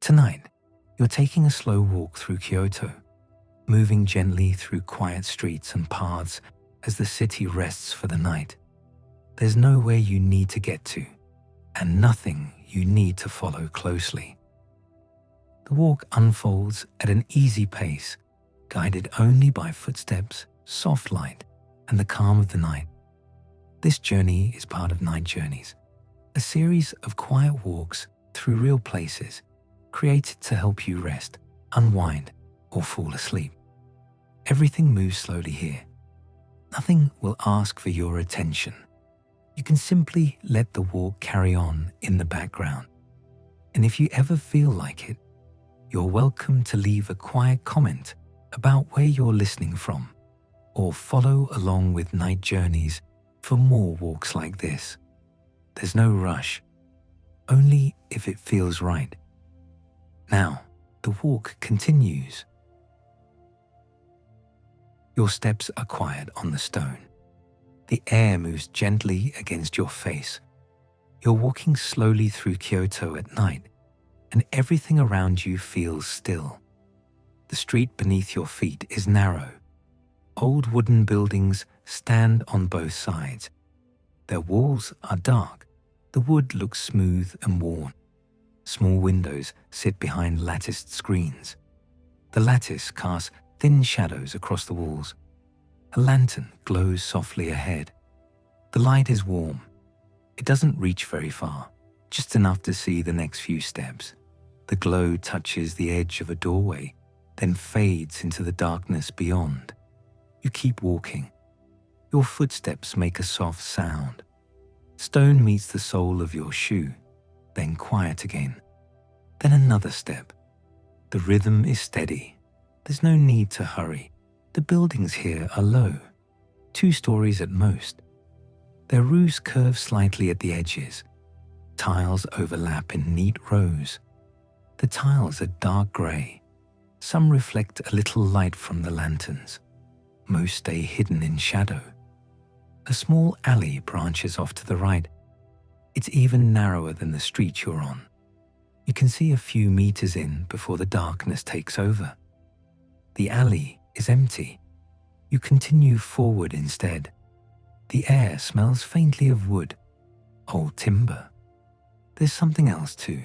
Tonight, you're taking a slow walk through Kyoto, moving gently through quiet streets and paths as the city rests for the night. There's nowhere you need to get to, and nothing you need to follow closely. The walk unfolds at an easy pace, guided only by footsteps, soft light, and the calm of the night. This journey is part of Night Journeys, a series of quiet walks through real places created to help you rest, unwind, or fall asleep. Everything moves slowly here. Nothing will ask for your attention. You can simply let the walk carry on in the background. And if you ever feel like it, you're welcome to leave a quiet comment about where you're listening from, or follow along with Night Journeys for more walks like this. There's no rush, only if it feels right. Now, the walk continues. Your steps are quiet on the stone. The air moves gently against your face. You're walking slowly through Kyoto at night, and everything around you feels still. The street beneath your feet is narrow. Old wooden buildings stand on both sides. Their walls are dark. The wood looks smooth and worn. Small windows sit behind latticed screens. The lattice casts thin shadows across the walls. A lantern glows softly ahead. The light is warm. It doesn't reach very far, just enough to see the next few steps. The glow touches the edge of a doorway, then fades into the darkness beyond. You keep walking. Your footsteps make a soft sound. Stone meets the sole of your shoe, then quiet again. Then another step. The rhythm is steady. There's no need to hurry. The buildings here are low, 2 stories at most. Their roofs curve slightly at the edges. Tiles overlap in neat rows. The tiles are dark grey. Some reflect a little light from the lanterns. Most stay hidden in shadow. A small alley branches off to the right. It's even narrower than the street you're on. You can see a few meters in before the darkness takes over. The alley is empty. You continue forward instead. The air smells faintly of wood, old timber. There's something else too.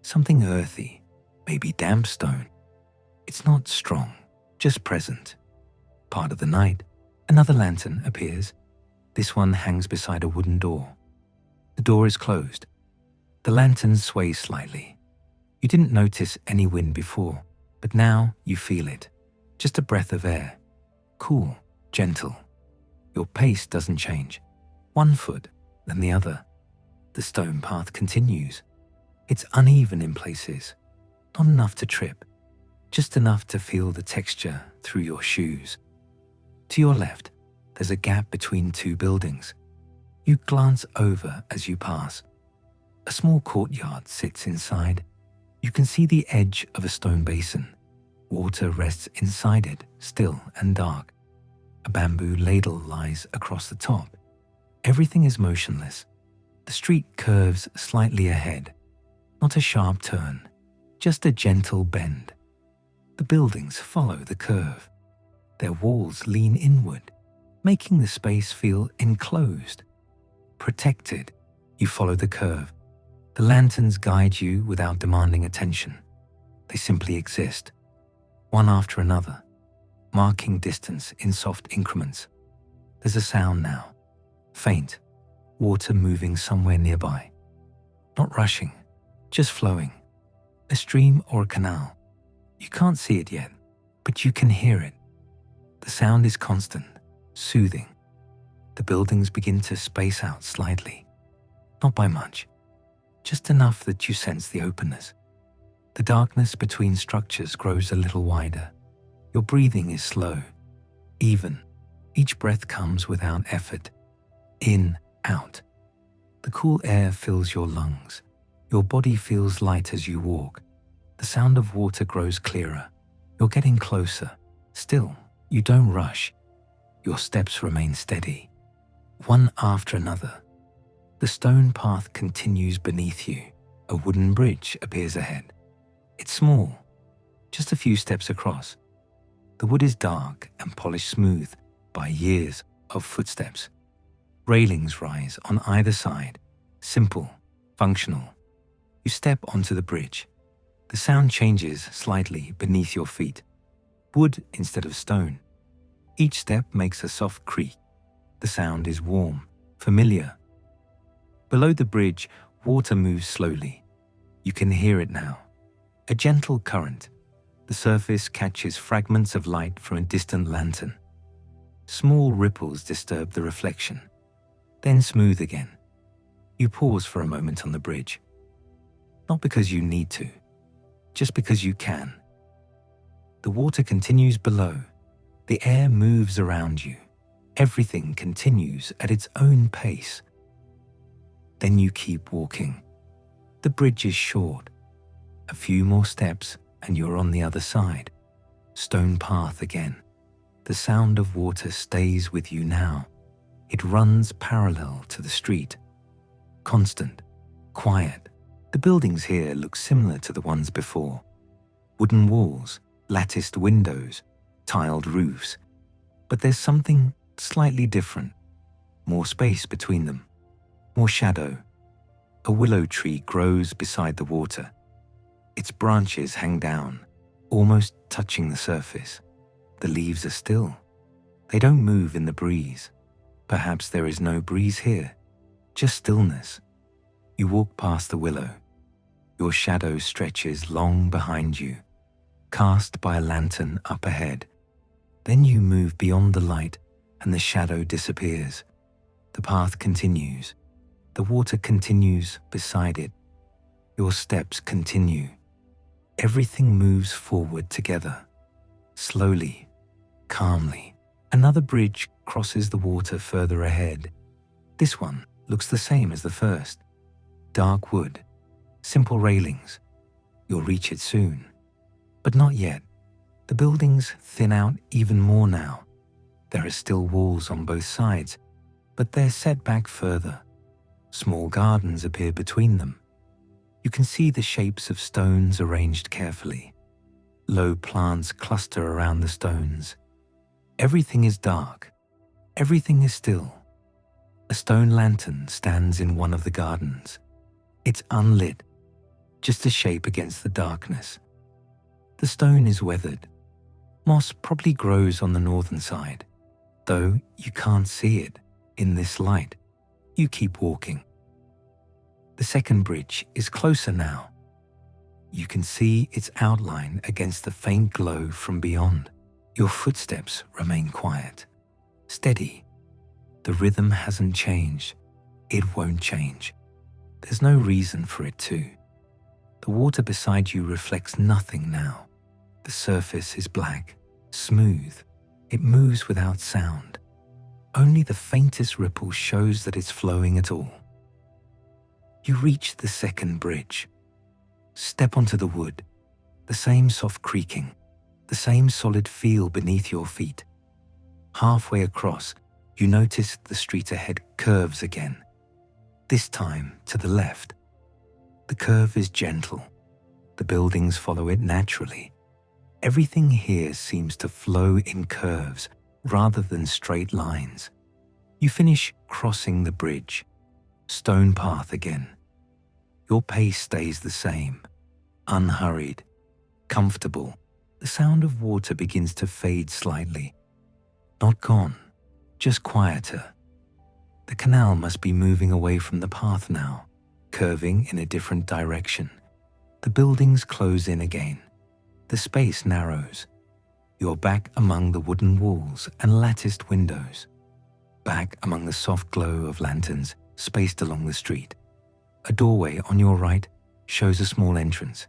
Something earthy, maybe damp stone. It's not strong, just present. Part of the night, another lantern appears. This one hangs beside a wooden door. The door is closed. The lantern sways slightly. You didn't notice any wind before, but now you feel it. Just a breath of air. Cool, gentle. Your pace doesn't change. 1 foot, then the other. The stone path continues. It's uneven in places. Not enough to trip. Just enough to feel the texture through your shoes. To your left, there's a gap between 2 buildings. You glance over as you pass. A small courtyard sits inside. You can see the edge of a stone basin. Water rests inside it, still and dark. A bamboo ladle lies across the top. Everything is motionless. The street curves slightly ahead. Not a sharp turn, just a gentle bend. The buildings follow the curve. Their walls lean inward, making the space feel enclosed. Protected, you follow the curve. The lanterns guide you without demanding attention. They simply exist, one after another, marking distance in soft increments. There's a sound now, faint, water moving somewhere nearby. Not rushing, just flowing. A stream or a canal. You can't see it yet, but you can hear it. The sound is constant, soothing. The buildings begin to space out slightly. Not by much, just enough that you sense the openness. The darkness between structures grows a little wider. Your breathing is slow, even. Each breath comes without effort. In, out. The cool air fills your lungs. Your body feels light as you walk. The sound of water grows clearer. You're getting closer. Still, you don't rush. Your steps remain steady, one after another. The stone path continues beneath you. A wooden bridge appears ahead. It's small, just a few steps across. The wood is dark and polished smooth by years of footsteps. Railings rise on either side, simple, functional. You step onto the bridge. The sound changes slightly beneath your feet. Wood instead of stone. Each step makes a soft creak. The sound is warm, familiar. Below the bridge, water moves slowly. You can hear it now. A gentle current. The surface catches fragments of light from a distant lantern. Small ripples disturb the reflection, then smooth again. You pause for a moment on the bridge. Not because you need to, just because you can. The water continues below. The air moves around you. Everything continues at its own pace. Then you keep walking. The bridge is short. A few more steps and you're on the other side. Stone path again. The sound of water stays with you now. It runs parallel to the street. Constant, quiet. The buildings here look similar to the ones before. Wooden walls, latticed windows, tiled roofs. But there's something slightly different. More space between them. More shadow. A willow tree grows beside the water. Its branches hang down, almost touching the surface. The leaves are still. They don't move in the breeze. Perhaps there is no breeze here, just stillness. You walk past the willow. Your shadow stretches long behind you, cast by a lantern up ahead. Then you move beyond the light and the shadow disappears. The path continues. The water continues beside it. Your steps continue. Everything moves forward together, slowly, calmly. Another bridge crosses the water further ahead. This one looks the same as the first. Dark wood, simple railings. You'll reach it soon. But not yet. The buildings thin out even more now. There are still walls on both sides, but they're set back further. Small gardens appear between them. You can see the shapes of stones arranged carefully. Low plants cluster around the stones. Everything is dark. Everything is still. A stone lantern stands in one of the gardens. It's unlit, just a shape against the darkness. The stone is weathered. Moss probably grows on the northern side, though you can't see it in this light. You keep walking. The second bridge is closer now. You can see its outline against the faint glow from beyond. Your footsteps remain quiet, steady. The rhythm hasn't changed. It won't change. There's no reason for it to. The water beside you reflects nothing now. The surface is black, smooth. It moves without sound. Only the faintest ripple shows that it's flowing at all. You reach the second bridge. Step onto the wood. The same soft creaking, the same solid feel beneath your feet. Halfway across, you notice the street ahead curves again. This time to the left. The curve is gentle. The buildings follow it naturally. Everything here seems to flow in curves rather than straight lines. You finish crossing the bridge. Stone path again. Your pace stays the same, unhurried, comfortable. The sound of water begins to fade slightly. Not gone, just quieter. The canal must be moving away from the path now, curving in a different direction. The buildings close in again. The space narrows. You're back among the wooden walls and latticed windows. Back among the soft glow of lanterns spaced along the street. A doorway on your right shows a small entrance.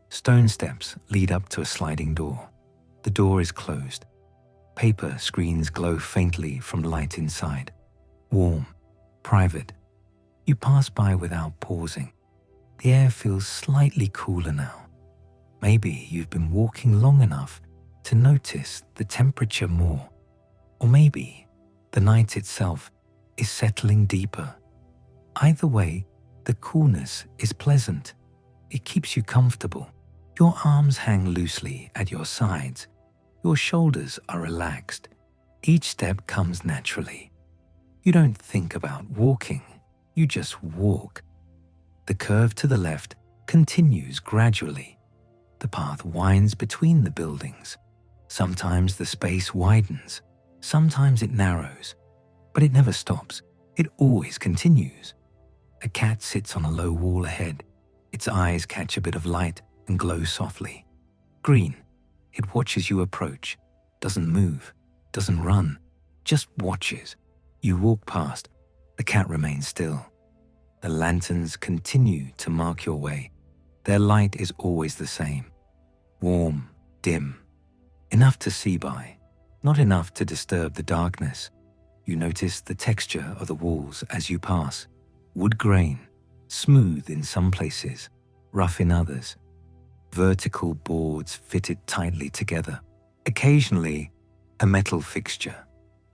Stone steps lead up to a sliding door. The door is closed. Paper screens glow faintly from light inside. Warm, private. You pass by without pausing. The air feels slightly cooler now. Maybe you've been walking long enough to notice the temperature more. Or maybe the night itself is settling deeper. Either way, the coolness is pleasant. It keeps you comfortable. Your arms hang loosely at your sides. Your shoulders are relaxed. Each step comes naturally. You don't think about walking, you just walk. The curve to the left continues gradually. The path winds between the buildings. Sometimes the space widens, sometimes it narrows, but it never stops. It always continues. A cat sits on a low wall ahead. Its eyes catch a bit of light and glow softly. Green. It watches you approach, doesn't move, doesn't run, just watches. You walk past. The cat remains still. The lanterns continue to mark your way. Their light is always the same. Warm, dim. Enough to see by, not enough to disturb the darkness. You notice the texture of the walls as you pass. Wood grain, smooth in some places, rough in others. Vertical boards fitted tightly together. Occasionally, a metal fixture,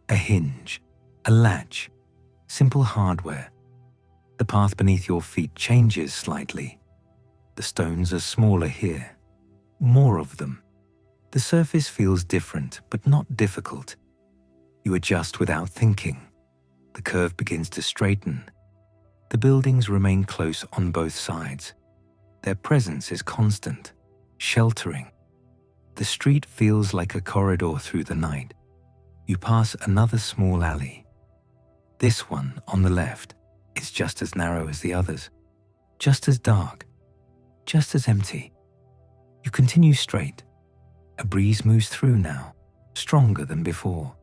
a hinge, a latch, simple hardware. The path beneath your feet changes slightly. The stones are smaller here, more of them. The surface feels different, but not difficult. You adjust without thinking. The curve begins to straighten. The buildings remain close on both sides. Their presence is constant, sheltering. The street feels like a corridor through the night. You pass another small alley. This one on the left is just as narrow as the others, just as dark, just as empty. You continue straight. A breeze moves through now, stronger than before.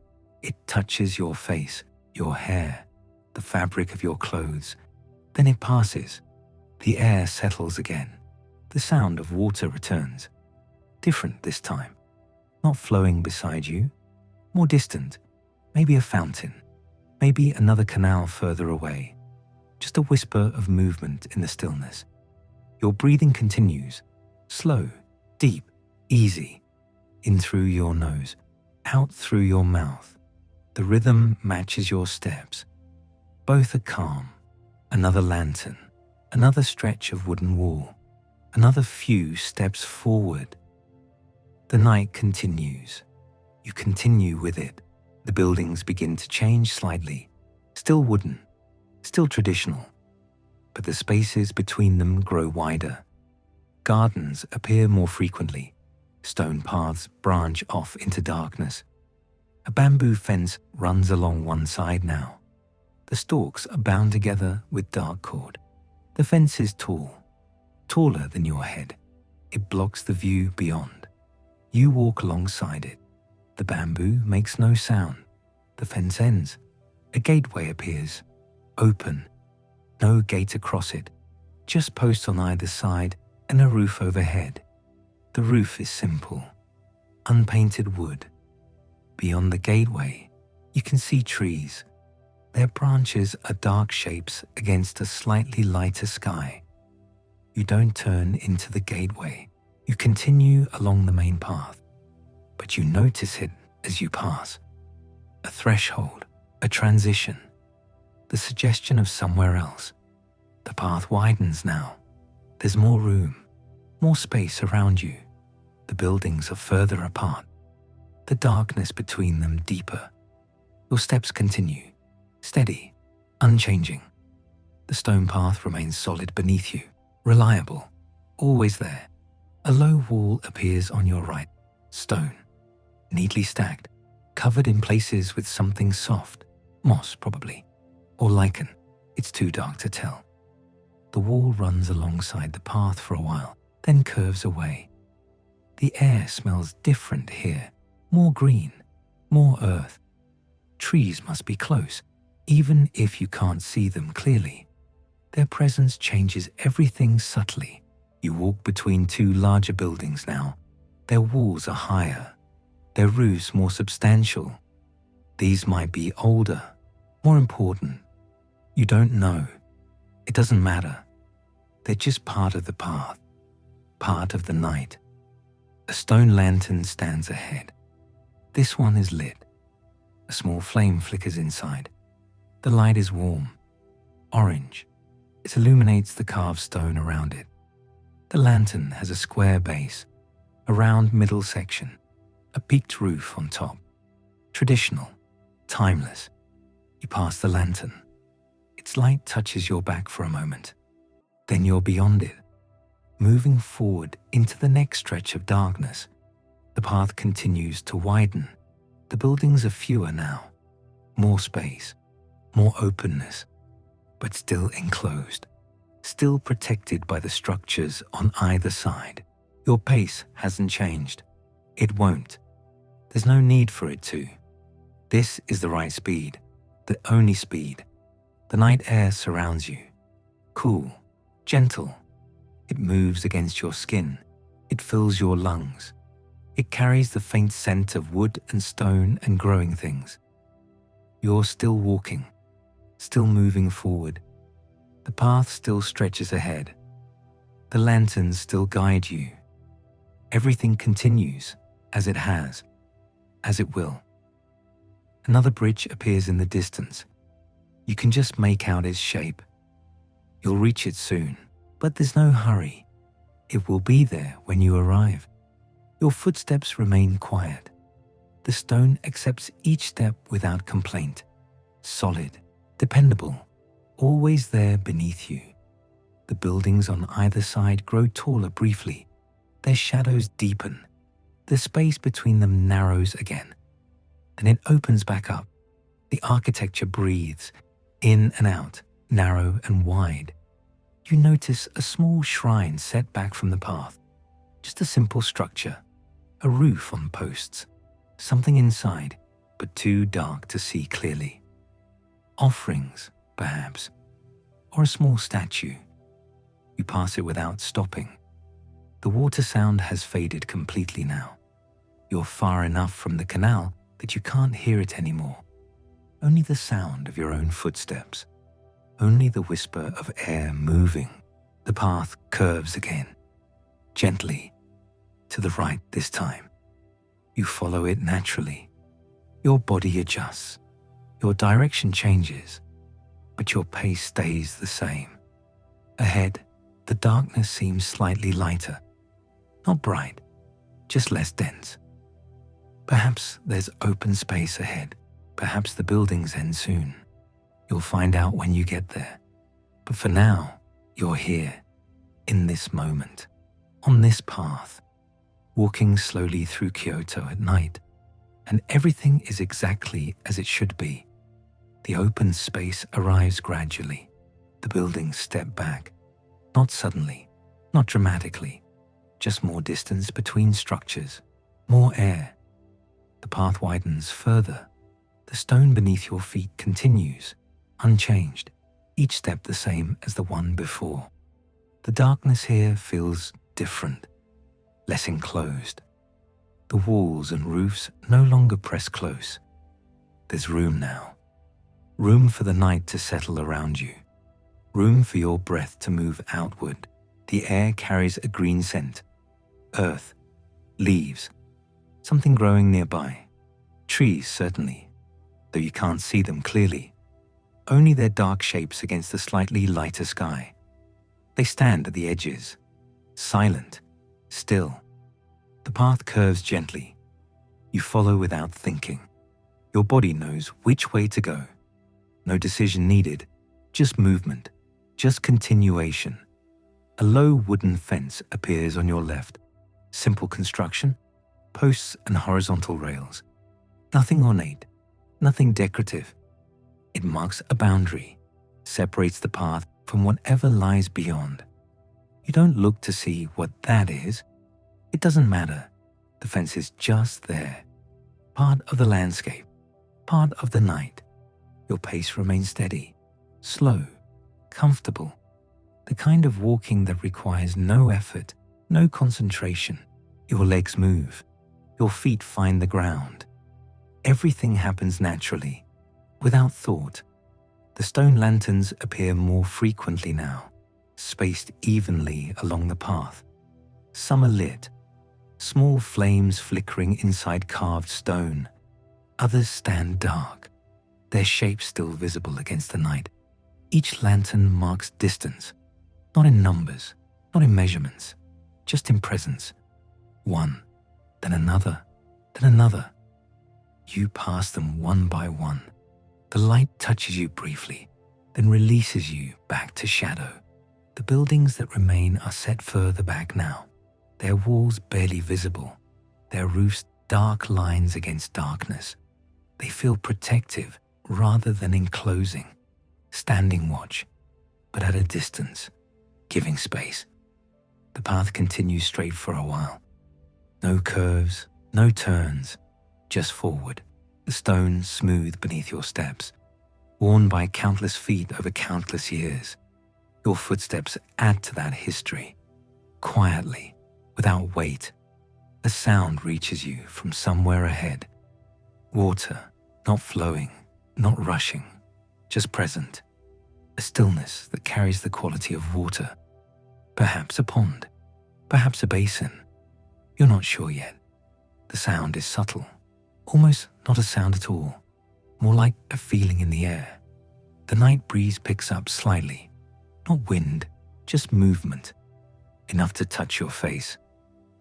It touches your face, your hair, the fabric of your clothes. Then it passes. The air settles again. The sound of water returns. Different this time. Not flowing beside you, more distant. Maybe a fountain. Maybe another canal further away. Just a whisper of movement in the stillness. Your breathing continues. Slow, deep, easy. In through your nose, out through your mouth. The rhythm matches your steps. Both are calm. Another lantern, another stretch of wooden wall, another few steps forward. The night continues. You continue with it. The buildings begin to change slightly. Still wooden, still traditional, but the spaces between them grow wider. Gardens appear more frequently. Stone paths branch off into darkness. A bamboo fence runs along one side now. The stalks are bound together with dark cord. The fence is tall, taller than your head. It blocks the view beyond. You walk alongside it. The bamboo makes no sound. The fence ends. A gateway appears, open. No gate across it, just posts on either side and a roof overhead. The roof is simple, unpainted wood. Beyond the gateway, you can see trees. Their branches are dark shapes against a slightly lighter sky. You don't turn into the gateway. You continue along the main path, but you notice it as you pass. A threshold, a transition, the suggestion of somewhere else. The path widens now. There's more room, more space around you. The buildings are further apart, the darkness between them deeper. Your steps continue, steady, unchanging. The stone path remains solid beneath you, reliable, always there. A low wall appears on your right, stone, neatly stacked, covered in places with something soft, moss probably, or lichen. It's too dark to tell. The wall runs alongside the path for a while, then curves away. The air smells different here, more green, more earth. Trees must be close, even if you can't see them clearly. Their presence changes everything subtly. You walk between two larger buildings now. Their walls are higher, their roofs more substantial. These might be older, more important. You don't know. It doesn't matter. They're just part of the path, part of the night. A stone lantern stands ahead. This one is lit. A small flame flickers inside. The light is warm, orange. It illuminates the carved stone around it. The lantern has a square base, a round middle section, a peaked roof on top. Traditional, timeless. You pass the lantern. Its light touches your back for a moment. Then you're beyond it, moving forward into the next stretch of darkness. The path continues to widen. The buildings are fewer now. More space, more openness, but still enclosed, still protected by the structures on either side. Your pace hasn't changed. It won't. There's no need for it to. This is the right speed, the only speed. The night air surrounds you. Cool, gentle. It moves against your skin. It fills your lungs. It carries the faint scent of wood and stone and growing things. You're still walking, still moving forward. The path still stretches ahead. The lanterns still guide you. Everything continues as it has, as it will. Another bridge appears in the distance. You can just make out its shape. You'll reach it soon, but there's no hurry. It will be there when you arrive. Your footsteps remain quiet. The stone accepts each step without complaint. Solid, dependable, always there beneath you. The buildings on either side grow taller briefly. Their shadows deepen. The space between them narrows again. Then it opens back up. The architecture breathes, in and out, narrow and wide. You notice a small shrine set back from the path. Just a simple structure, a roof on posts, something inside, but too dark to see clearly. Offerings, perhaps, or a small statue. You pass it without stopping. The water sound has faded completely now. You're far enough from the canal that you can't hear it anymore. Only the sound of your own footsteps. Only the whisper of air moving. The path curves again, gently, to the right this time. You follow it naturally. Your body adjusts. Your direction changes, but your pace stays the same. Ahead, the darkness seems slightly lighter. Not bright, just less dense. Perhaps there's open space ahead. Perhaps the buildings end soon. You'll find out when you get there. But for now, you're here, in this moment, on this path, walking slowly through Kyoto at night, and everything is exactly as it should be. The open space arrives gradually. The buildings step back, not suddenly, not dramatically, just more distance between structures, more air. The path widens further. The stone beneath your feet continues, unchanged, each step the same as the one before. The darkness here feels different, less enclosed. The walls and roofs no longer press close. There's room now. Room for the night to settle around you. Room for your breath to move outward. The air carries a green scent. Earth, leaves, something growing nearby. Trees, certainly, though you can't see them clearly. Only their dark shapes against the slightly lighter sky. They stand at the edges, silent, still. The path curves gently. You follow without thinking. Your body knows which way to go. No decision needed, just movement, just continuation. A low wooden fence appears on your left. Simple construction, posts and horizontal rails. Nothing ornate, nothing decorative. It marks a boundary, separates the path from whatever lies beyond. You don't look to see what that is. It doesn't matter. The fence is just there. Part of the landscape, part of the night. Your pace remains steady, slow, comfortable. The kind of walking that requires no effort, no concentration. Your legs move. Your feet find the ground. Everything happens naturally, without thought. The stone lanterns appear more frequently now, spaced evenly along the path. Some are lit, small flames flickering inside carved stone. Others stand dark, their shapes still visible against the night. Each lantern marks distance, not in numbers, not in measurements, just in presence. One, then another, then another. You pass them one by one. The light touches you briefly, then releases you back to shadow. The buildings that remain are set further back now, their walls barely visible, their roofs dark lines against darkness. They feel protective rather than enclosing, standing watch, but at a distance, giving space. The path continues straight for a while. No curves, no turns, just forward, the stones smooth beneath your steps, worn by countless feet over countless years. Your footsteps add to that history. Quietly, without weight, a sound reaches you from somewhere ahead. Water, not flowing, not rushing, just present. A stillness that carries the quality of water. Perhaps a pond, perhaps a basin. You're not sure yet. The sound is subtle, almost not a sound at all, more like a feeling in the air. The night breeze picks up slightly, not wind, just movement, enough to touch your face,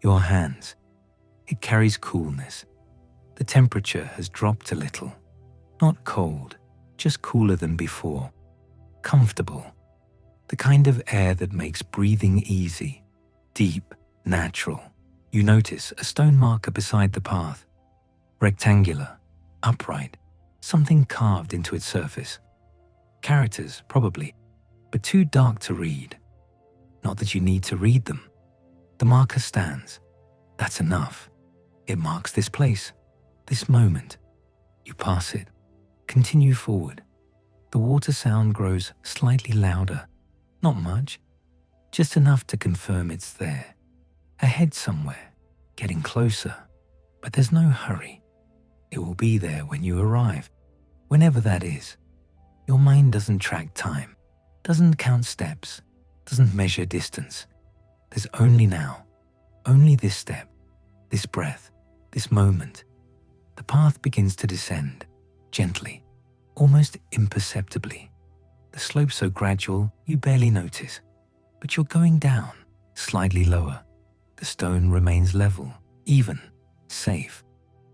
your hands. It carries coolness. The temperature has dropped a little, not cold, just cooler than before. Comfortable, the kind of air that makes breathing easy, deep, natural. You notice a stone marker beside the path, rectangular, upright, something carved into its surface. Characters, probably, but too dark to read. Not that you need to read them. The marker stands. That's enough. It marks this place, this moment. You pass it, continue forward. The water sound grows slightly louder, not much, just enough to confirm it's there. Ahead somewhere, getting closer, but there's no hurry. It will be there when you arrive, whenever that is. Your mind doesn't track time, doesn't count steps, doesn't measure distance. There's only now, only this step, this breath, this moment. The path begins to descend, gently, almost imperceptibly. The slope so gradual you barely notice, but you're going down, slightly lower. The stone remains level, even, safe.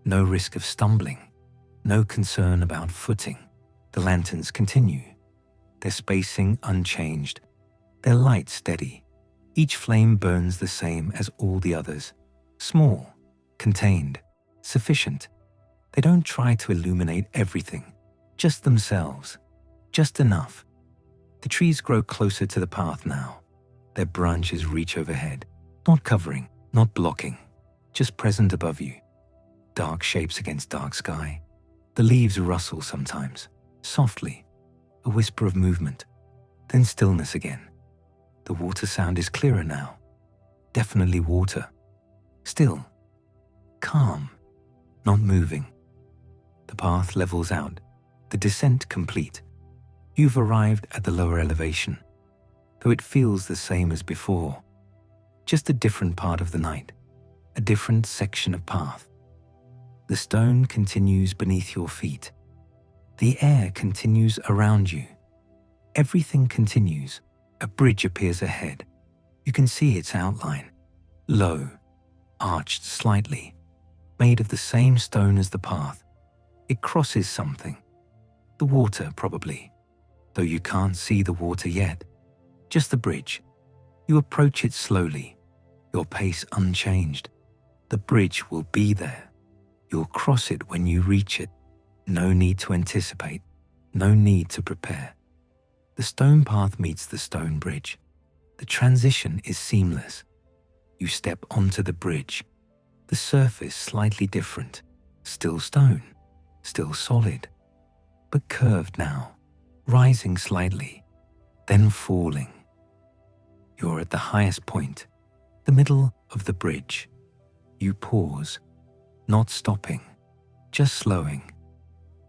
No risk of stumbling, no concern about footing. The lanterns continue, their spacing unchanged, their light steady. Each flame burns the same as all the others, small, contained, sufficient. They don't try to illuminate everything, just themselves, just enough. The trees grow closer to the path now. Their branches reach overhead, not covering, not blocking, just present above you. Dark shapes against dark sky. The leaves rustle sometimes, softly, a whisper of movement, then stillness again. The water sound is clearer now. Definitely water. Still, calm, not moving. The path levels out, the descent complete. You've arrived at the lower elevation, though it feels the same as before. Just a different part of the night, a different section of path. The stone continues beneath your feet. The air continues around you. Everything continues. A bridge appears ahead. You can see its outline, low, arched slightly, made of the same stone as the path. It crosses something. The water, probably, though you can't see the water yet. Just the bridge. You approach it slowly, your pace unchanged. The bridge will be there. You'll cross it when you reach it. No need to anticipate, no need to prepare. The stone path meets the stone bridge. The transition is seamless. You step onto the bridge. The surface slightly different. Still stone, still solid, but curved now, rising slightly, then falling. You're at the highest point, the middle of the bridge. You pause, not stopping, just slowing,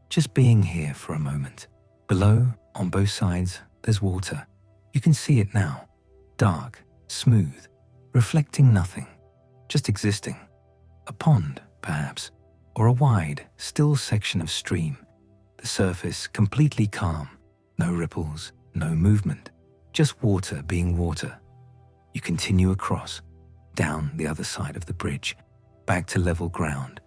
just being here for a moment. Below, on both sides, there's water. You can see it now, dark, smooth, reflecting nothing, just existing. A pond, perhaps, or a wide, still section of stream. The surface completely calm, no ripples, no movement, just water being water. You continue across, down the other side of the bridge, back to level ground.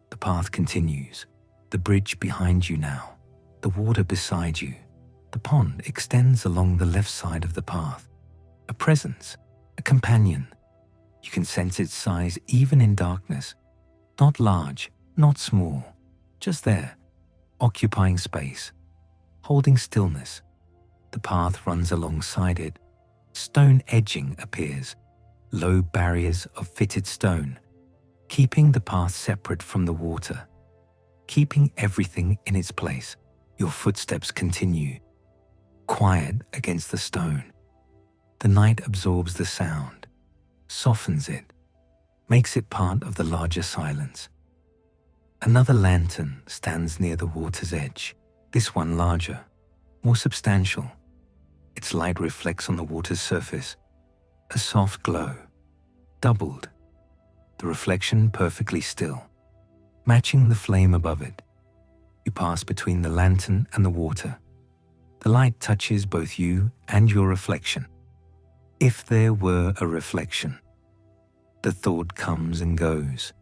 The path continues. The bridge behind you now, the water beside you. The pond extends along the left side of the path. A presence, a companion. You can sense its size even in darkness. Not large, not small, just there, occupying space, holding stillness. The path runs alongside it. Stone edging appears, low barriers of fitted stone, keeping the path separate from the water, keeping everything in its place. Your footsteps continue, quiet against the stone. The night absorbs the sound, softens it, makes it part of the larger silence. Another lantern stands near the water's edge, this one larger, more substantial. Its light reflects on the water's surface, a soft glow, doubled, the reflection perfectly still, matching the flame above it. You pass between the lantern and the water. The light touches both you and your reflection. If there were a reflection, the thought comes and goes,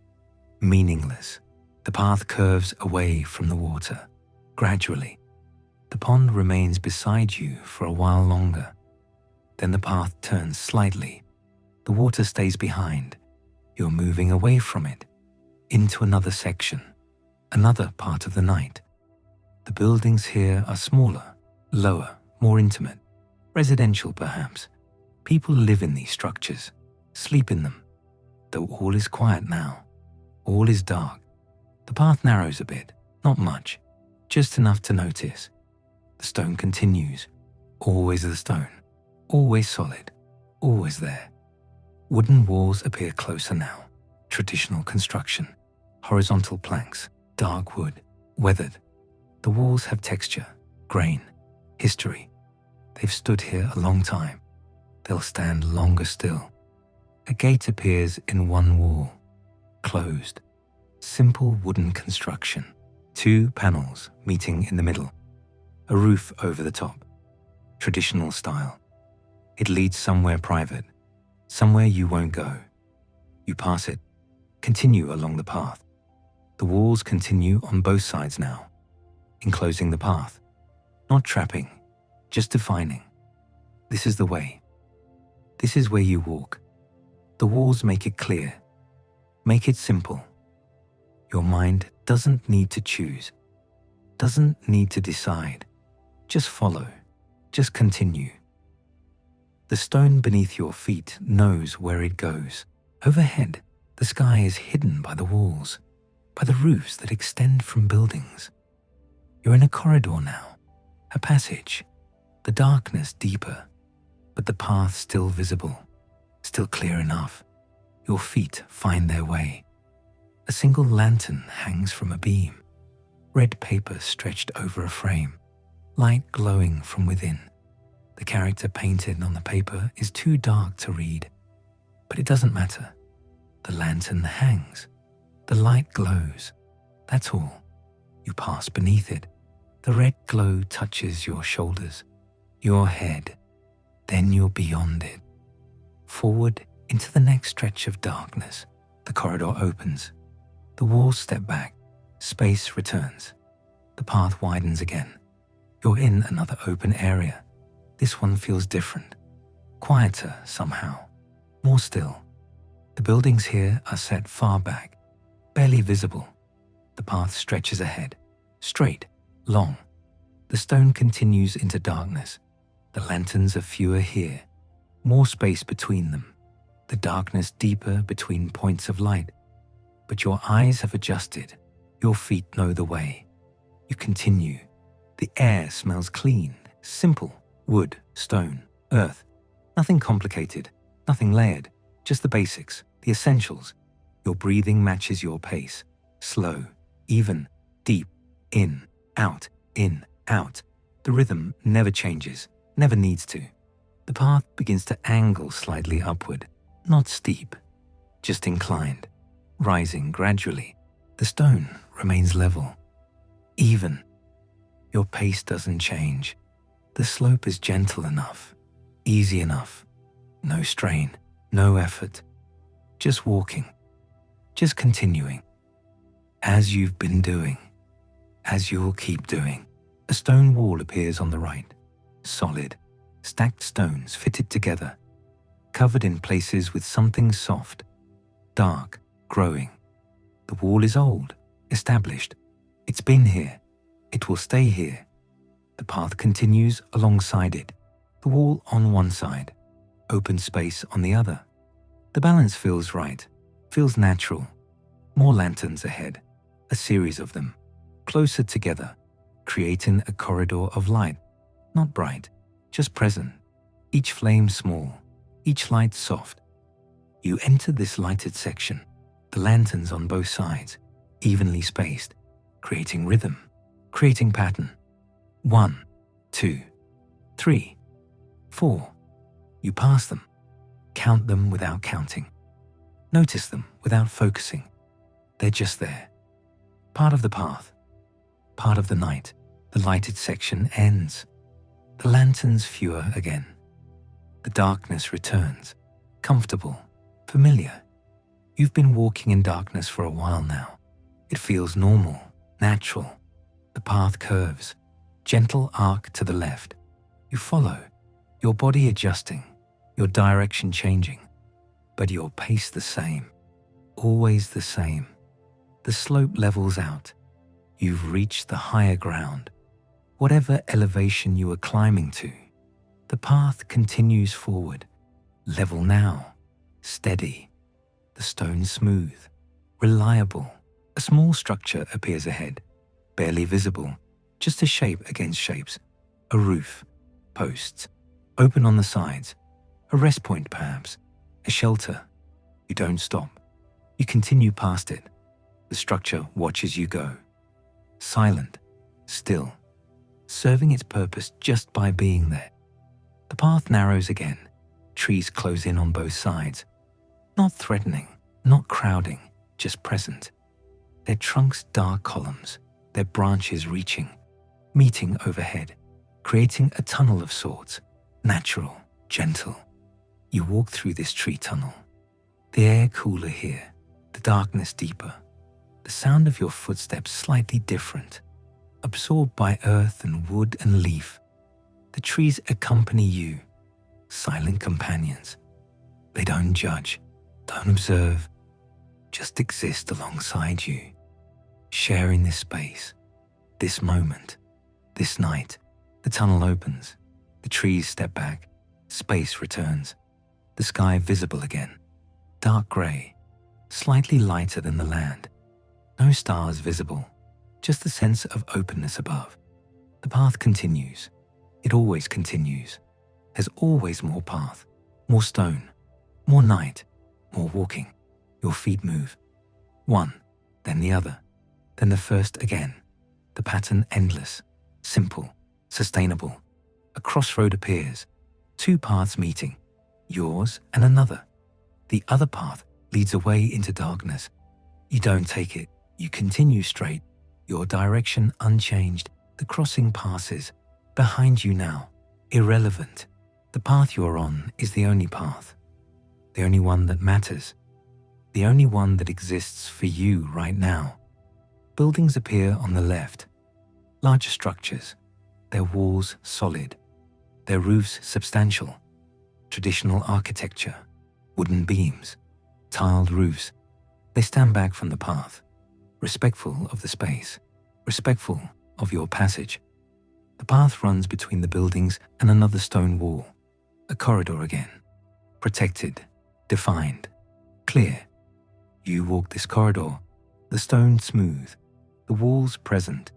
meaningless. The path curves away from the water, gradually. The pond remains beside you for a while longer. Then the path turns slightly. The water stays behind. You're moving away from it, into another section, another part of the night. The buildings here are smaller, lower, more intimate, residential perhaps. People live in these structures, sleep in them. Though all is quiet now, all is dark. The path narrows a bit, not much, just enough to notice. The stone continues, always the stone, always solid, always there. Wooden walls appear closer now, traditional construction, horizontal planks, dark wood, weathered. The walls have texture, grain, history. They've stood here a long time. They'll stand longer still. A gate appears in one wall, closed. Simple wooden construction, 2 panels meeting in the middle, a roof over the top, traditional style. It leads somewhere private, somewhere you won't go. You pass it, continue along the path. The walls continue on both sides now, enclosing the path, not trapping, just defining. This is the way. This is where you walk. The walls make it clear, make it simple. Your mind doesn't need to choose, doesn't need to decide. Just follow, just continue. The stone beneath your feet knows where it goes. Overhead, the sky is hidden by the walls, by the roofs that extend from buildings. You're in a corridor now, a passage, the darkness deeper, but the path still visible, still clear enough. Your feet find their way. A single lantern hangs from a beam, red paper stretched over a frame, light glowing from within. The character painted on the paper is too dark to read, but it doesn't matter. The lantern hangs, the light glows, that's all. You pass beneath it. The red glow touches your shoulders, your head, then you're beyond it. Forward into the next stretch of darkness, the corridor opens. The walls step back, space returns. The path widens again. You're in another open area. This one feels different, quieter somehow, more still. The buildings here are set far back, barely visible. The path stretches ahead, straight, long. The stone continues into darkness. The lanterns are fewer here, more space between them. The darkness deeper between points of light. But your eyes have adjusted. Your feet know the way. You continue. The air smells clean, simple. Wood, stone, earth. Nothing complicated, nothing layered. Just the basics, the essentials. Your breathing matches your pace. Slow, even, deep, in, out, in, out. The rhythm never changes, never needs to. The path begins to angle slightly upward, not steep, just inclined. Rising gradually, the stone remains level, even. Your pace doesn't change. The slope is gentle enough, easy enough. No strain, no effort. Just walking, just continuing. As you've been doing, as you'll keep doing. A stone wall appears on the right. Solid, stacked stones fitted together, covered in places with something soft, dark, growing. The wall is old, established. It's been here. It will stay here. The path continues alongside it. The wall on one side, open space on the other. The balance feels right, feels natural. More lanterns ahead, a series of them, closer together, creating a corridor of light. Not bright, just present. Each flame small, each light soft. You enter this lighted section, the lanterns on both sides, evenly spaced, creating rhythm, creating pattern. 1, 2, 3, 4. You pass them, count them without counting. Notice them without focusing. They're just there. Part of the path, part of the night. The lighted section ends. The lanterns fewer again. The darkness returns, comfortable, familiar. You've been walking in darkness for a while now. It feels normal, natural. The path curves, gentle arc to the left. You follow, your body adjusting, your direction changing, but your pace the same, always the same. The slope levels out. You've reached the higher ground. Whatever elevation you were climbing to, the path continues forward, level now, steady. The stone smooth, reliable. A small structure appears ahead, barely visible, just a shape against shapes. A roof, posts, open on the sides, a rest point perhaps, a shelter. You don't stop. You continue past it. The structure watches you go. Silent, still, serving its purpose just by being there. The path narrows again. Trees close in on both sides. Not threatening, not crowding, just present. Their trunks dark columns, their branches reaching, meeting overhead, creating a tunnel of sorts, natural, gentle. You walk through this tree tunnel. The air cooler here, the darkness deeper. The sound of your footsteps slightly different, absorbed by earth and wood and leaf. The trees accompany you, silent companions. They don't judge, don't observe, just exist alongside you, sharing this space, this moment, this night. The tunnel opens, the trees step back, space returns, the sky visible again, dark grey, slightly lighter than the land. No stars visible, just the sense of openness above. The path continues. It always continues. There's always more path, more stone, more night, more walking. Your feet move. One, then the other, then the first again. The pattern endless, simple, sustainable. A crossroad appears, two paths meeting, yours and another. The other path leads away into darkness. You don't take it. You continue straight, your direction unchanged. The crossing passes, behind you now, irrelevant. The path you're on is the only path, the only one that matters, the only one that exists for you right now. Buildings appear on the left, larger structures, their walls solid, their roofs substantial, traditional architecture, wooden beams, tiled roofs. They stand back from the path, respectful of the space, respectful of your passage. The path runs between the buildings and another stone wall, a corridor again, protected, defined, clear. You walk this corridor, the stone smooth, the walls present,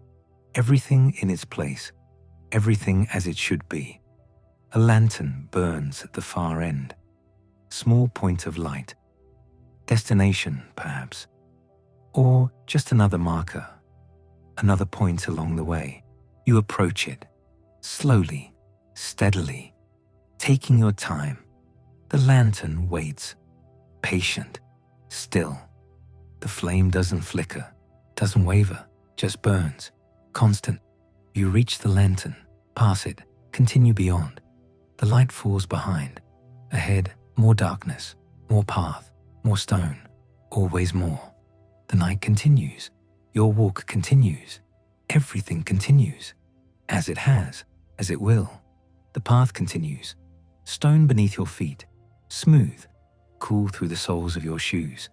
everything in its place, everything as it should be. A lantern burns at the far end, small point of light, destination perhaps, or just another marker, another point along the way. You approach it, slowly, steadily, taking your time. The lantern waits, patient, still. The flame doesn't flicker, doesn't waver, just burns, constant. You reach the lantern, pass it, continue beyond. The light falls behind. Ahead, more darkness, more path, more stone, always more. The night continues. Your walk continues. Everything continues. As it has, as it will. The path continues. Stone beneath your feet, smooth, cool through the soles of your shoes.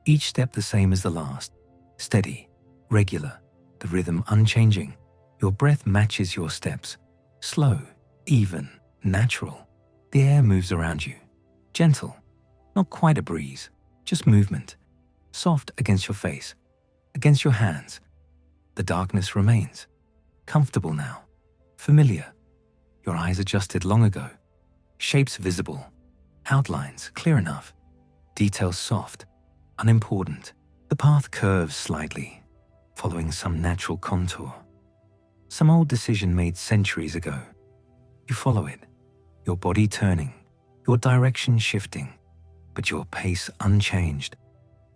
Each step the same as the last, steady, regular, the rhythm unchanging. Your breath matches your steps, slow, even, natural. The air moves around you, gentle, not quite a breeze, just movement, soft against your face, against your hands. The darkness remains, comfortable now, familiar. Your eyes adjusted long ago, shapes visible, outlines clear enough, details soft, unimportant. The path curves slightly, following some natural contour. Some old decision made centuries ago. You follow it, your body turning, your direction shifting, but your pace unchanged,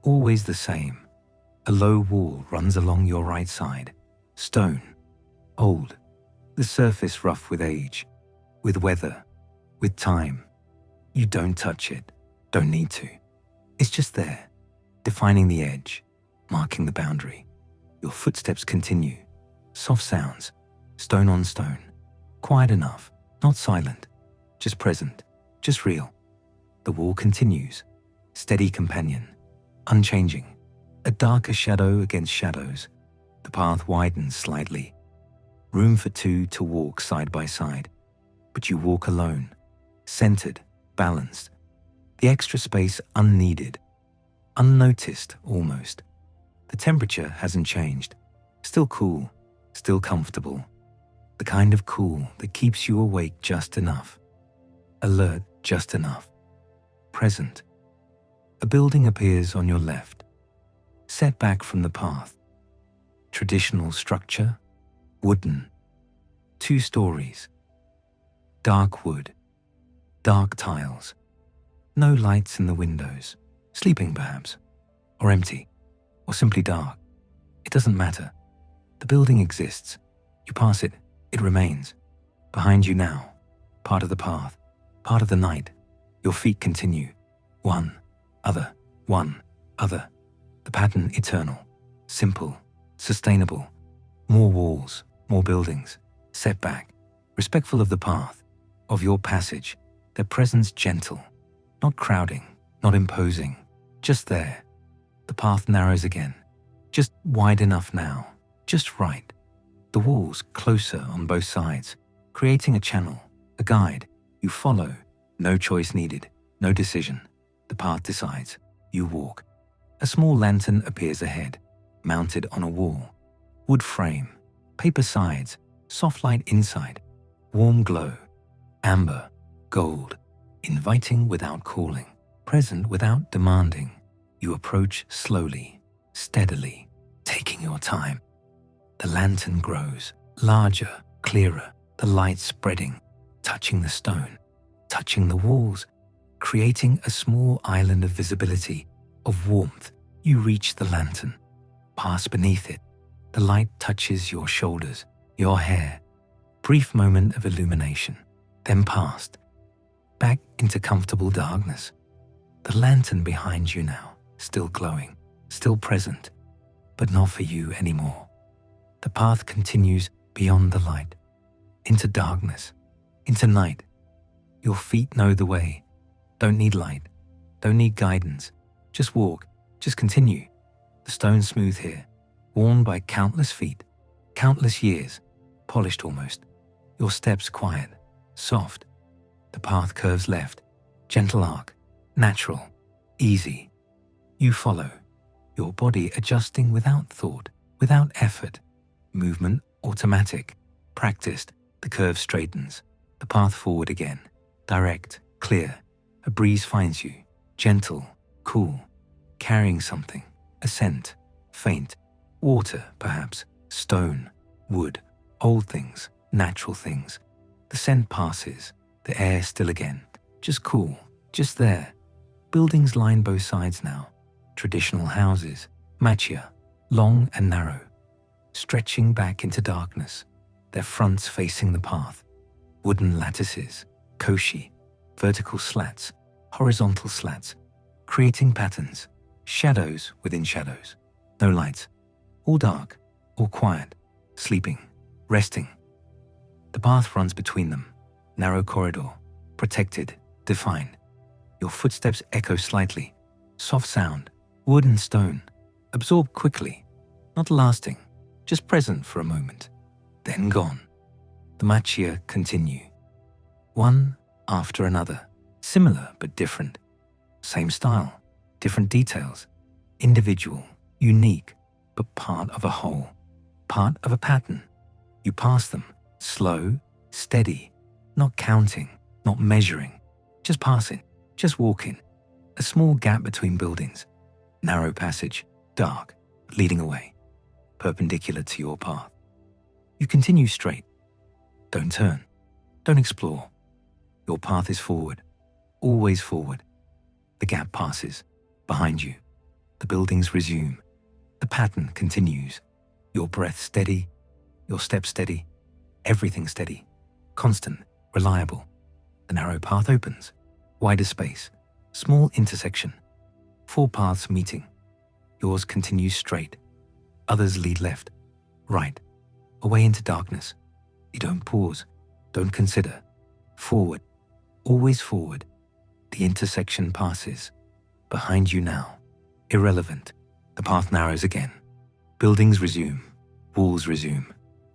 always the same. A low wall runs along your right side, stone, old, the surface rough with age, with weather, with time. You don't touch it, don't need to. It's just there, defining the edge, marking the boundary. Your footsteps continue, soft sounds, stone on stone, quiet enough, not silent, just present, just real. The wall continues, steady companion, unchanging, a darker shadow against shadows. The path widens slightly, room for two to walk side by side, but you walk alone, centered, balanced, the extra space unneeded, unnoticed almost. The temperature hasn't changed, still cool, still comfortable, the kind of cool that keeps you awake just enough, alert just enough, present. A building appears on your left, set back from the path. Traditional structure, wooden, 2 stories, dark wood, dark tiles, no lights in the windows, sleeping perhaps, or empty, or simply dark. It doesn't matter. The building exists. You pass it, it remains. Behind you now, part of the path, part of the night. Your feet continue. One, other, one, other. The pattern eternal, simple, sustainable. More walls, more buildings, set back, respectful of the path, of your passage, their presence gentle, not crowding, not imposing, just there. The path narrows again, just wide enough now, just right. The walls closer on both sides, creating a channel, a guide. You follow, no choice needed, no decision. The path decides, you walk. A small lantern appears ahead, mounted on a wall. Wood frame, paper sides, soft light inside, warm glow, amber, gold, inviting without calling, present without demanding. You approach slowly, steadily, taking your time. The lantern grows, larger, clearer, the light spreading, touching the stone, touching the walls, creating a small island of visibility, of warmth. You reach the lantern, pass beneath it. The light touches your shoulders, your hair. Brief moment of illumination, then past, back into comfortable darkness. The lantern behind you now, still glowing, still present, but not for you anymore. The path continues beyond the light, into darkness, into night. Your feet know the way, don't need light, don't need guidance. Just walk, just continue. The stone smooth here, worn by countless feet, countless years, polished almost. Your steps quiet, soft. The path curves left, gentle arc, natural, easy. You follow, your body adjusting without thought, without effort. Movement automatic, practiced. The curve straightens, the path forward again, direct, clear. A breeze finds you, gentle, cool, carrying something, a scent, faint, water perhaps, stone, wood, old things, natural things. The scent passes, the air still again, just cool, just there. Buildings line both sides now, traditional houses, machiya, long and narrow, stretching back into darkness, their fronts facing the path. Wooden lattices, koshi, vertical slats, horizontal slats, creating patterns, shadows within shadows. No lights, all dark, all quiet, sleeping, resting. The path runs between them, narrow corridor, protected, defined. Your footsteps echo slightly, soft sound, wood and stone, absorbed quickly, not lasting, just present for a moment, then gone. The machia continue, one after another, similar but different. Same style, different details, individual, unique, but part of a whole, part of a pattern. You pass them, slow, steady, not counting, not measuring, just passing, just walking. A small gap between buildings, narrow passage, dark, leading away, perpendicular to your path. You continue straight. Don't turn, don't explore. Your path is forward, always forward. The gap passes, behind you. The buildings resume. The pattern continues. Your breath steady, your steps steady, everything steady, constant, reliable. The narrow path opens, wider space, small intersection, 4 paths meeting. Yours continues straight. Others lead left, right, away into darkness. You don't pause, don't consider. Forward, always forward. The intersection passes. Behind you now. Irrelevant. The path narrows again. Buildings resume. Walls resume.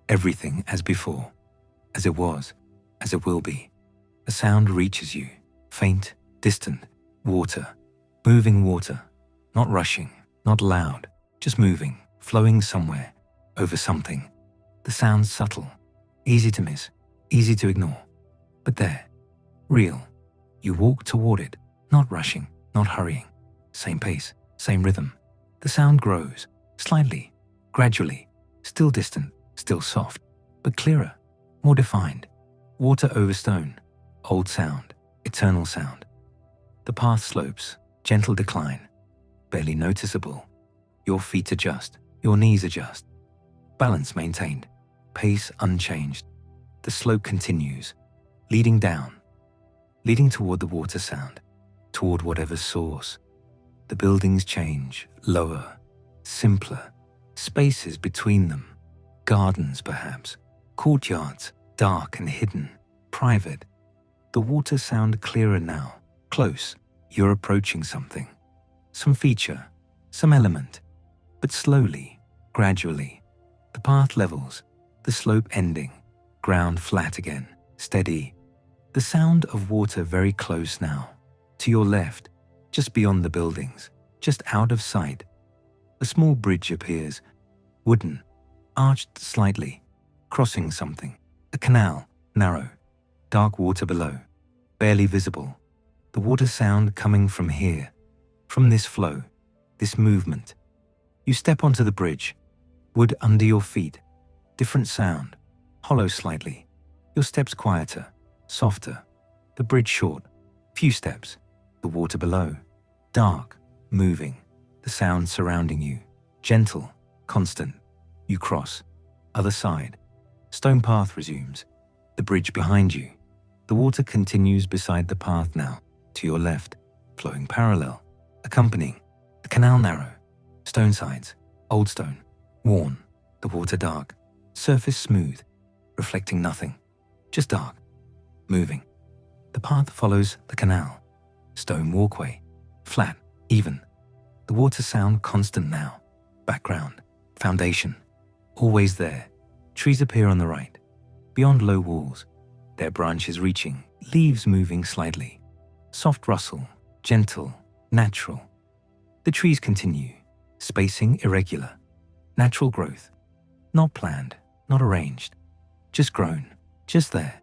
Everything as before. As it was. As it will be. A sound reaches you. Faint, distant. Water. Moving water. Not rushing. Not loud. Just moving. Flowing somewhere. Over something. The sound's subtle. Easy to miss. Easy to ignore. But there. Real. You walk toward it. Not rushing. Not hurrying. Same pace. Same rhythm. The sound grows. Slightly. Gradually. Still distant. Still soft. But clearer. More defined. Water over stone. Old sound. Eternal sound. The path slopes. Gentle decline. Barely noticeable. Your feet adjust. Your knees adjust. Balance maintained. Pace unchanged. The slope continues. Leading down. Leading toward the water sound. Toward whatever source. The buildings change. Lower. Simpler. Spaces between them. Gardens, perhaps. Courtyards. Dark and hidden. Private. The water sound clearer now. Close. You're approaching something. Some feature. Some element. But slowly. Gradually. The path levels. The slope ending. Ground flat again. Steady. The sound of water very close now. To your left. Just beyond the buildings. Just out of sight. A small bridge appears. Wooden. Arched slightly. Crossing something. A canal. Narrow. Dark water below. Barely visible. The water sound coming from here. From this flow. This movement. You step onto the bridge. Wood under your feet. Different sound. Hollow slightly. Your steps quieter. Softer. The bridge short. Few steps. The water below. Dark. Moving. The sound surrounding you. Gentle. Constant. You cross. Other side. Stone path resumes. The bridge behind you. The water continues beside the path now. To your left. Flowing parallel. Accompanying. The canal narrow. Stone sides. Old stone. Worn. The water dark. Surface smooth. Reflecting nothing. Just dark. Moving. The path follows the canal. Stone walkway. Flat. Even. The water sound constant now. Background. Foundation. Always there. Trees appear on the right. Beyond low walls. Their branches reaching. Leaves moving slightly. Soft rustle. Gentle. Natural. The trees continue. Spacing irregular. Natural growth. Not planned. Not arranged. Just grown. Just there.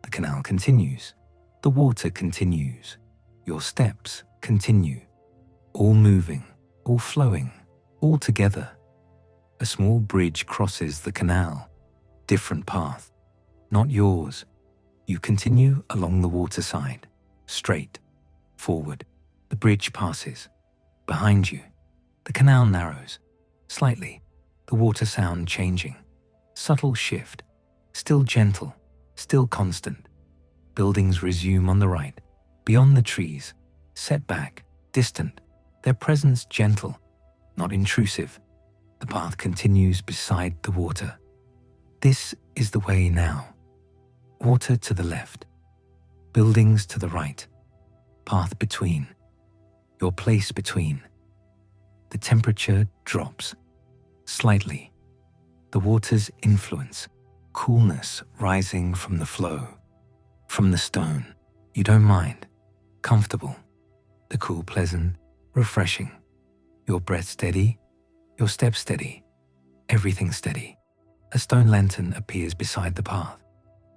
The canal continues. The water continues. Your steps continue. All moving. All flowing. All together. A small bridge crosses the canal. Different path. Not yours. You continue along the water side. Straight. Forward. The bridge passes. Behind you. The canal narrows. Slightly. The water sound changing. Subtle shift. Still gentle. Still constant. Buildings resume on the right. Beyond the trees, set back, distant, their presence gentle, not intrusive. The path continues beside the water. This is the way now. Water to the left, buildings to the right, path between, your place between. The temperature drops slightly. The water's influence, coolness rising from the flow, from the stone. You don't mind. Comfortable. The cool pleasant, refreshing. Your breath steady, your step steady, everything steady. A stone lantern appears beside the path.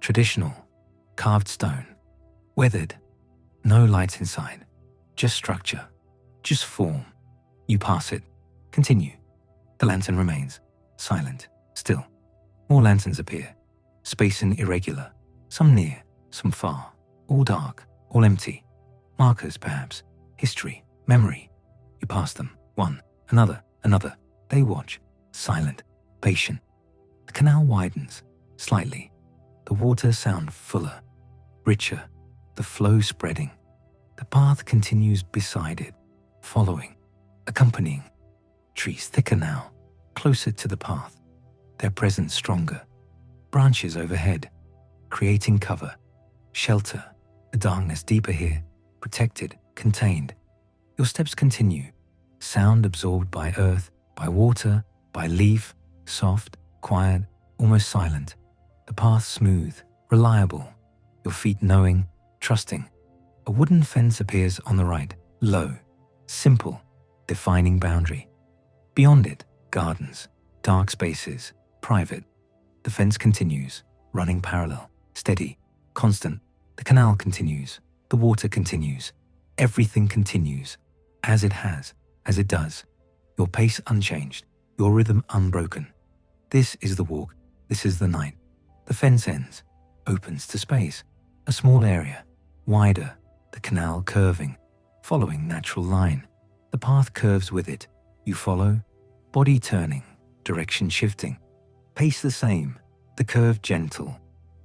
Traditional, carved stone, weathered, no lights inside, just structure, just form. You pass it, continue. The lantern remains, silent, still. More lanterns appear, spacing irregular, some near, some far, all dark, all empty. Markers perhaps, history, memory. You pass them, one, another, another. They watch, silent, patient. The canal widens, slightly. The water sounds fuller, richer, the flow spreading. The path continues beside it, following, accompanying. Trees thicker now, closer to the path, their presence stronger. Branches overhead, creating cover, shelter, the darkness deeper here, protected, contained. Your steps continue, sound absorbed by earth, by water, by leaf, soft, quiet, almost silent. The path smooth, reliable, your feet knowing, trusting. A wooden fence appears on the right, low, simple, defining boundary. Beyond it, gardens, dark spaces, private. The fence continues, running parallel, steady, constant. The canal continues, the water continues, everything continues, as it has, as it does. Your pace unchanged, your rhythm unbroken. This is the walk, this is the night. The fence ends, opens to space, a small area, wider, the canal curving, following natural line. The path curves with it. You follow, body turning, direction shifting. Pace the same, the curve gentle.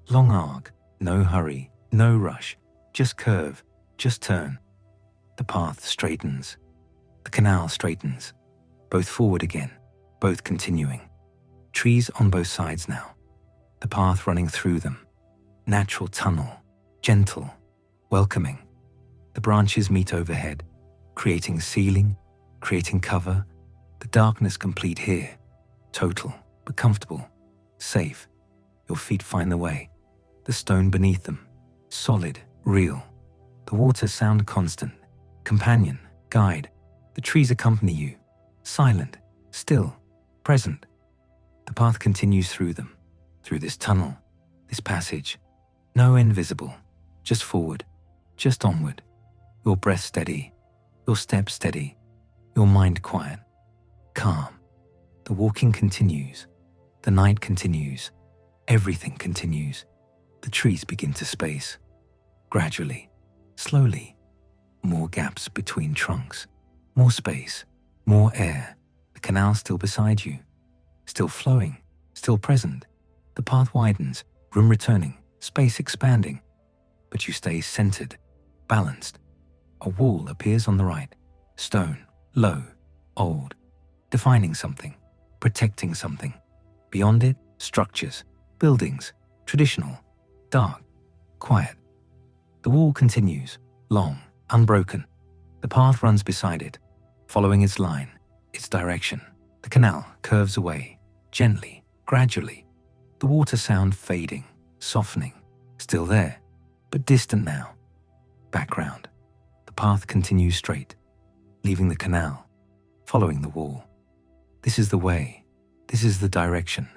Long arc, no hurry, no rush, just curve, just turn. The path straightens. The canal straightens. Both forward again, both continuing. Trees on both sides now. The path running through them. Natural tunnel, gentle, welcoming. The branches meet overhead, creating ceiling, creating cover. The darkness complete here. Total, but comfortable, safe. Your feet find the way. The stone beneath them, solid, real. The water sound constant, companion, guide. The trees accompany you, silent, still, present. The path continues through them, through this tunnel, this passage. No end visible, just forward, just onward. Your breath steady, your step steady, your mind quiet, calm. The walking continues, the night continues, everything continues. The trees begin to space, gradually, slowly. More gaps between trunks, more space, more air. The canal still beside you, still flowing, still present. The path widens, room returning, space expanding. But you stay centered, balanced. A wall appears on the right, stone, low, old, defining something, protecting something. Beyond it, structures, buildings, traditional, dark, quiet. The wall continues, long, unbroken. The path runs beside it, following its line, its direction. The canal curves away, gently, gradually. The water sound fading, softening, still there, but distant now. Background. The path continues straight, leaving the canal, following the wall. This is the way, this is the direction.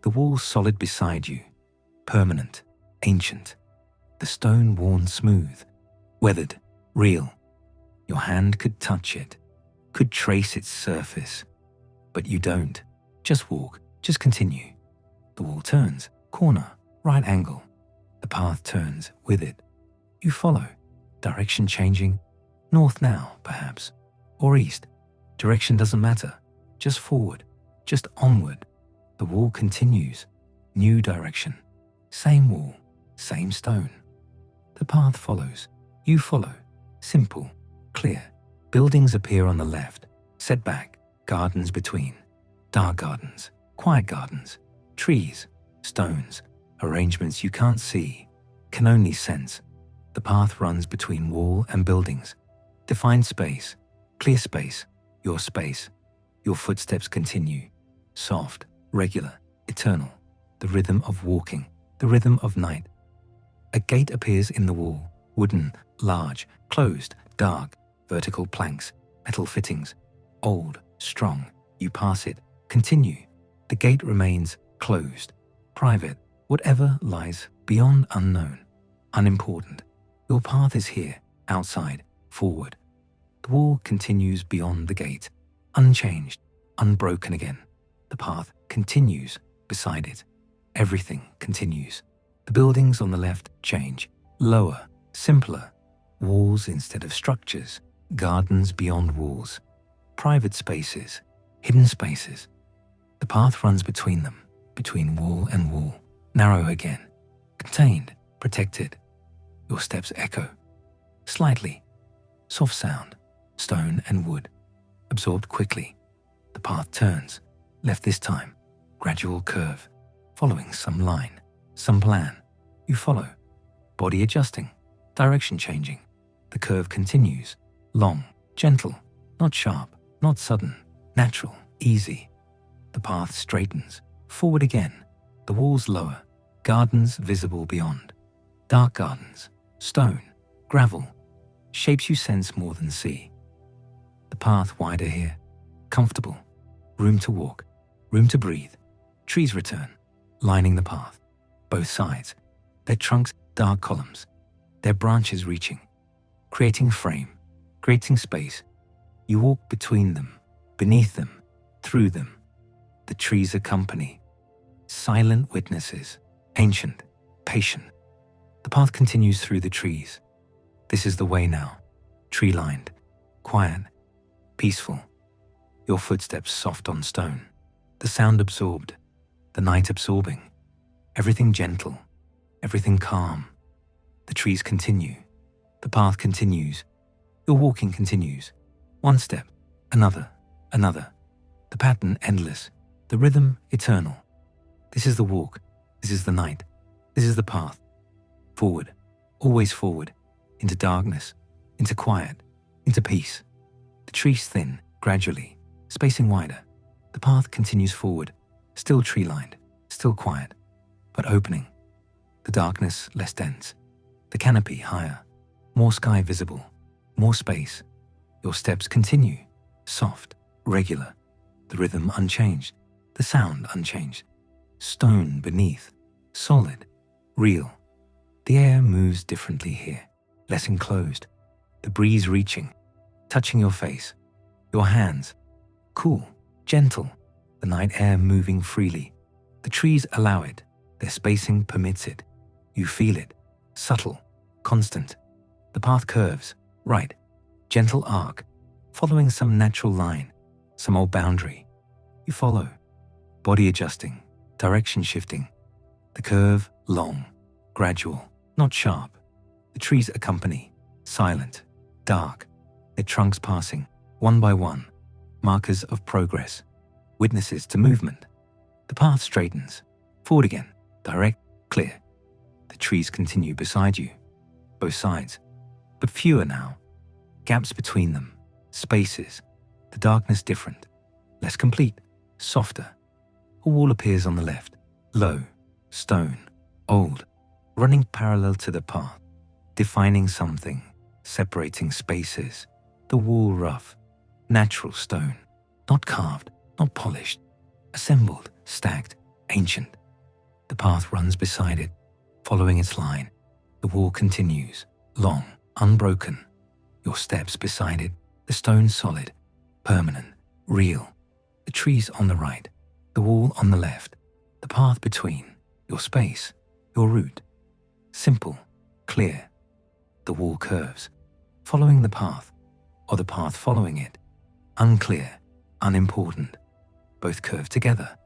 The wall solid beside you, permanent, ancient. The stone worn smooth, weathered, real. Your hand could touch it, could trace its surface, but you don't. Just walk, just continue. The wall turns, corner, right angle. The path turns with it. You follow, direction changing, north now, perhaps, or east. Direction doesn't matter, just forward, just onward. The wall continues, new direction, same wall, same stone. The path follows, You follow. Simple, clear. Buildings appear on the left. Setback, gardens between. Dark gardens, quiet gardens. Trees, stones, arrangements you can't see, can only sense. The path runs between wall and buildings. Defined space, clear space, your space. Your footsteps continue. Soft, regular, eternal. The rhythm of walking, the rhythm of night. A gate appears in the wall. Wooden, large, closed, dark, vertical planks, metal fittings. Old, strong. You pass it. Continue. The gate remains closed. Private. Whatever lies beyond unknown. Unimportant. Your path is here, outside, forward. The wall continues beyond the gate. Unchanged, unbroken again. The path continues beside it. Everything continues. The buildings on the left change. Lower, simpler. Walls instead of structures. Gardens beyond walls. Private spaces, hidden spaces. The path runs between them, between wall and wall. Narrow again. Contained, protected. Your steps echo. Slightly. Soft sound. Stone and wood. Absorbed quickly. The path turns. Left this time. Gradual curve. Following some line. Some plan. You follow. Body adjusting. Direction changing. The curve continues. Long. Gentle. Not sharp. Not sudden. Natural. Easy. The path straightens. Forward again. The walls lower. Gardens visible beyond. Dark gardens. Stone. Gravel. Shapes you sense more than see. The path wider here. Comfortable. Room to walk. Room to breathe. Trees return. Lining the path. Both sides. Their trunks dark columns. Their branches reaching. Creating frame. Creating space. You walk between them. Beneath them. Through them. The trees accompany. Silent witnesses. Ancient. Patient. The path continues through the trees. This is the way now. Tree-lined. Quiet. Peaceful. Your footsteps soft on stone. The sound absorbed. The night absorbing. Everything gentle. Everything calm. The trees continue. The path continues. Your walking continues. One step. Another. Another. The pattern endless. The rhythm eternal. This is the walk. This is the night. This is the path. Forward. Always forward. Into darkness. Into quiet. Into peace. The trees thin, gradually. Spacing wider. The path continues forward. Still tree-lined. Still quiet. But opening. The darkness less dense. The canopy higher. More sky visible. More space. Your steps continue. Soft. Regular. The rhythm unchanged. The sound unchanged. Stone beneath. Solid. Real. The air moves differently here. Less enclosed. The breeze reaching. Touching your face. Your hands. Cool. Gentle. The night air moving freely. The trees allow it. Their spacing permits it. You feel it. Subtle. Constant. The path curves. Right. Gentle arc. Following some natural line. Some old boundary. You follow. Body adjusting. Direction shifting. The curve long. Gradual. Not sharp. The trees accompany. Silent. Dark. Their trunks passing. One by one. Markers of progress. Witnesses to movement. The path straightens. Forward again. Direct. Clear. The trees continue beside you. Both sides. But fewer now. Gaps between them. Spaces. The darkness different. Less complete. Softer. A wall appears on the left. Low. Stone. Old. Running parallel to the path. Defining something. Separating spaces. The wall rough. Natural stone. Not carved. Not polished. Assembled. Stacked. Ancient. The path runs beside it. Following its line. The wall continues. Long. Unbroken. Your steps beside it. The stone solid. Permanent. Real. The trees on the right. The wall on the left. The path between. Your space. Your route. Simple. Clear. The wall curves. Following the path. Or the path following it. Unclear. Unimportant. Both curve together.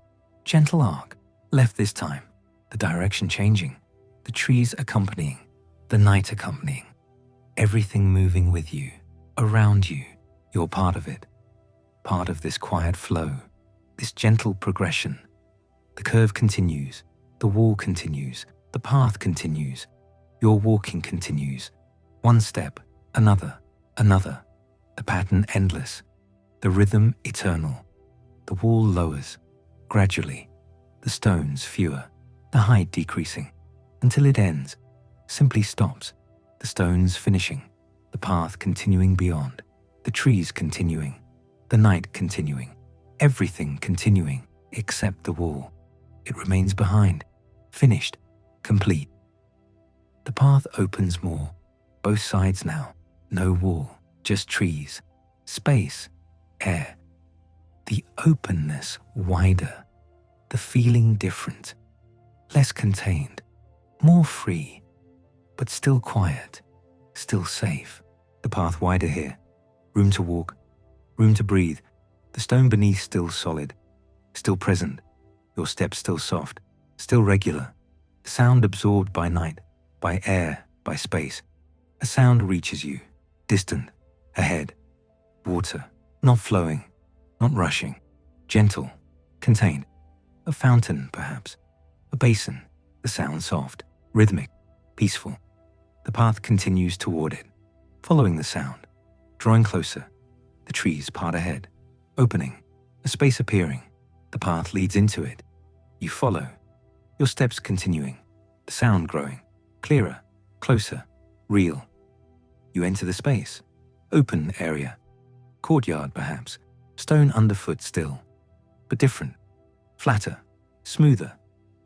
Gentle arc. Left this time. The direction changing. The trees accompanying. The night accompanying. everything moving with you, around you. You're part of it, part of this quiet flow, this gentle progression. The curve continues, the wall continues, the path continues, your walking continues. One step, another, another, the pattern endless, the rhythm eternal. The wall lowers, gradually, the stones fewer, the height decreasing, until it ends, simply stops, the stones finishing, the path continuing beyond, the trees continuing, the night continuing, everything continuing except the wall. It remains behind, finished, complete. The path opens more, both sides now, no wall, just trees, space, air. The openness wider, the feeling different, less contained, more free, but still quiet, still safe. The path wider here, room to walk, room to breathe, the stone beneath still solid, still present, your steps still soft, still regular, sound absorbed by night, by air, by space. A sound reaches you, distant, ahead, water, not flowing, not rushing, gentle, contained, a fountain perhaps, a basin, the sound soft, rhythmic, peaceful. The path continues toward it, following the sound, drawing closer, the trees part ahead, opening, a space appearing, the path leads into it. You follow, your steps continuing, the sound growing, clearer, closer, real. You enter the space, open area, courtyard perhaps, stone underfoot still, but different, flatter, smoother,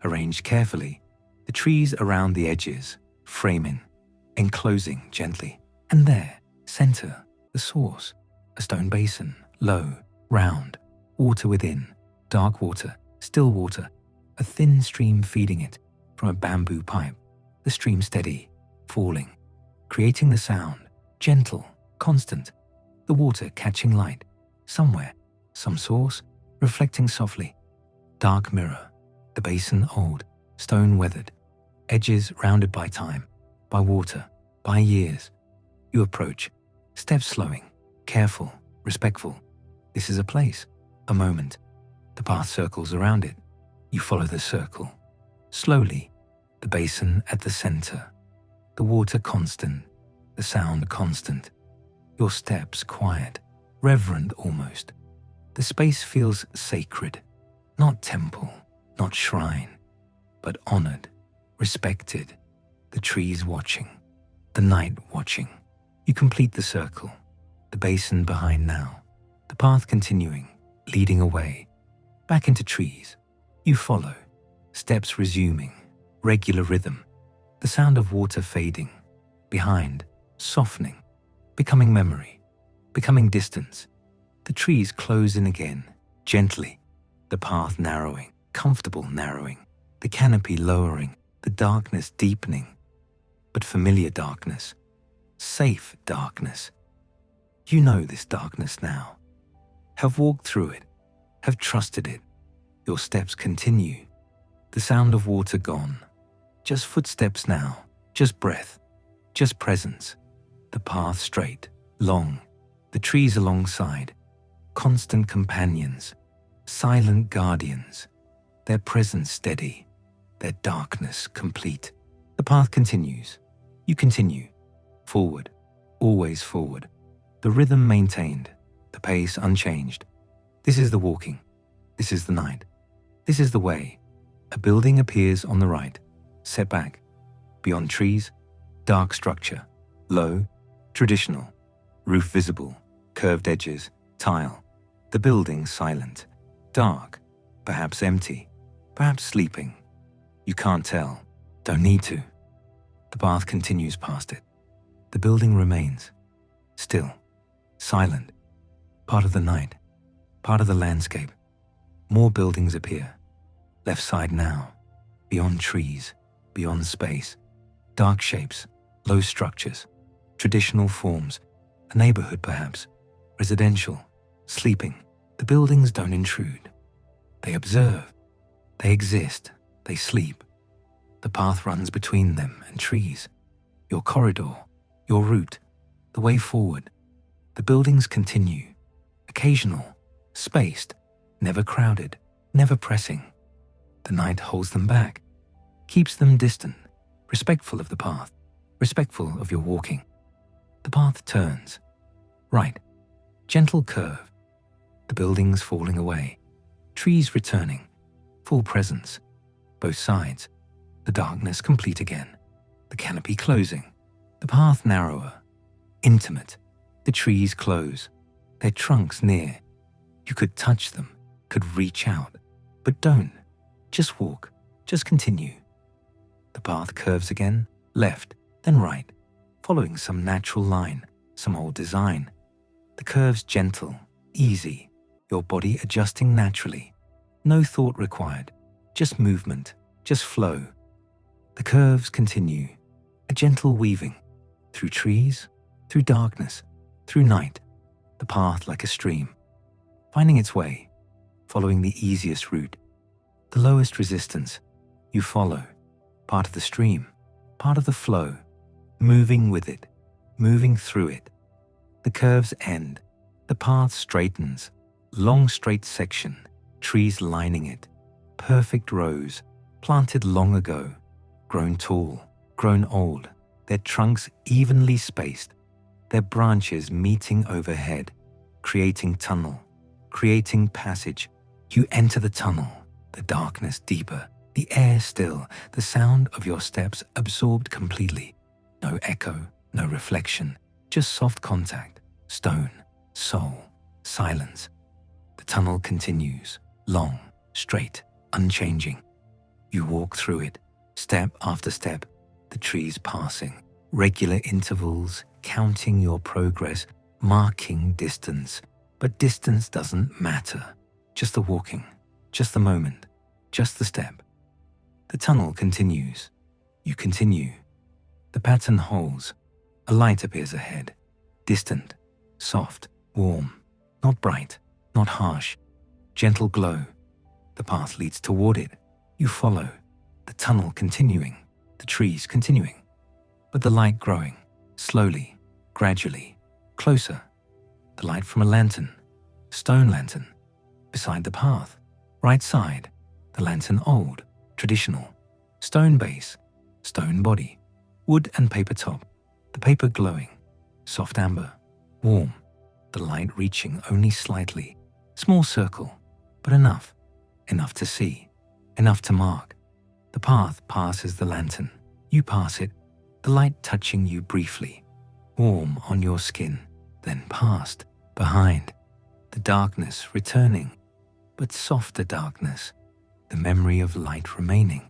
arranged carefully, the trees around the edges, framing, enclosing gently. And there, center, the source, a stone basin, low, round, water within, dark water, still water, a thin stream feeding it from a bamboo pipe, the stream steady, falling, creating the sound, gentle, constant, the water catching light, somewhere, some source, reflecting softly. Dark mirror, the basin old, stone weathered, edges rounded by time, by water, by years. You approach, steps slowing, careful, respectful. This is a place, a moment. The path circles around it. You follow the circle. Slowly, the basin at the center, the water constant, the sound constant. Your steps quiet, reverent almost. The space feels sacred, not temple, not shrine, but honored, respected. The trees watching, the night watching. You complete the circle, the basin behind now, the path continuing, leading away, back into trees. You follow, steps resuming, regular rhythm, the sound of water fading, behind, softening, becoming memory, becoming distance. The trees close in again, gently, the path narrowing, comfortable narrowing, the canopy lowering, the darkness deepening, but familiar darkness, safe darkness. You know this darkness now, have walked through it, have trusted it. Your steps continue, the sound of water gone, just footsteps now, just breath, just presence, the path straight, long, the trees alongside, constant companions, silent guardians, their presence steady, their darkness complete. The path continues. You continue. Forward, always forward. The rhythm maintained, the pace unchanged. This is the walking. This is the night. This is the way. A building appears on the right, set back. Beyond trees, dark structure, low, traditional, roof visible, curved edges, tile. The building silent, dark, perhaps empty, perhaps sleeping. You can't tell, don't need to. The path continues past it. The building remains, still, silent, part of the night, part of the landscape. More buildings appear. Left side now, beyond trees, beyond space. Dark shapes, low structures, traditional forms, a neighborhood perhaps, residential, sleeping. The buildings don't intrude. They observe. They exist. They sleep. The path runs between them and trees. Your corridor, your route, the way forward. The buildings continue, occasional, spaced, never crowded, never pressing. The night holds them back, keeps them distant, respectful of the path, respectful of your walking. The path turns, right, gentle curve, the buildings falling away, trees returning, full presence, both sides, the darkness complete again, the canopy closing, the path narrower, intimate, the trees close, their trunks near. You could touch them, could reach out, but don't. Just walk, just continue. The path curves again, left, then right, following some natural line, some old design. The curves gentle, easy, your body adjusting naturally. No thought required, just movement, just flow. The curves continue, a gentle weaving, through trees, through darkness, through night, the path like a stream, finding its way, following the easiest route, the lowest resistance. You follow, part of the stream, part of the flow, moving with it, moving through it. The curves end, the path straightens, long straight section, trees lining it, perfect rows, planted long ago, grown tall, grown old, their trunks evenly spaced, their branches meeting overhead, creating tunnel, creating passage. You enter the tunnel, the darkness deeper, the air still, the sound of your steps absorbed completely. No echo, no reflection, just soft contact, stone, soul, silence. The tunnel continues, long, straight, unchanging. You walk through it, step after step, the trees passing, regular intervals, counting your progress, marking distance. But distance doesn't matter. Just the walking, just the moment, just the step. The tunnel continues. You continue. The pattern holds. A light appears ahead. Distant, soft, warm, not bright, not harsh. Gentle glow. The path leads toward it. You follow. The tunnel continuing. The trees continuing. But the light growing, slowly, gradually, closer. The light from a lantern, stone lantern, beside the path, right side, the lantern old, traditional, stone base, stone body, wood and paper top, the paper glowing, soft amber, warm, the light reaching only slightly, small circle, but enough to see, enough to mark. The path passes the lantern, you pass it, the light touching you briefly, warm on your skin, then past, behind, the darkness returning, but softer darkness, the memory of light remaining.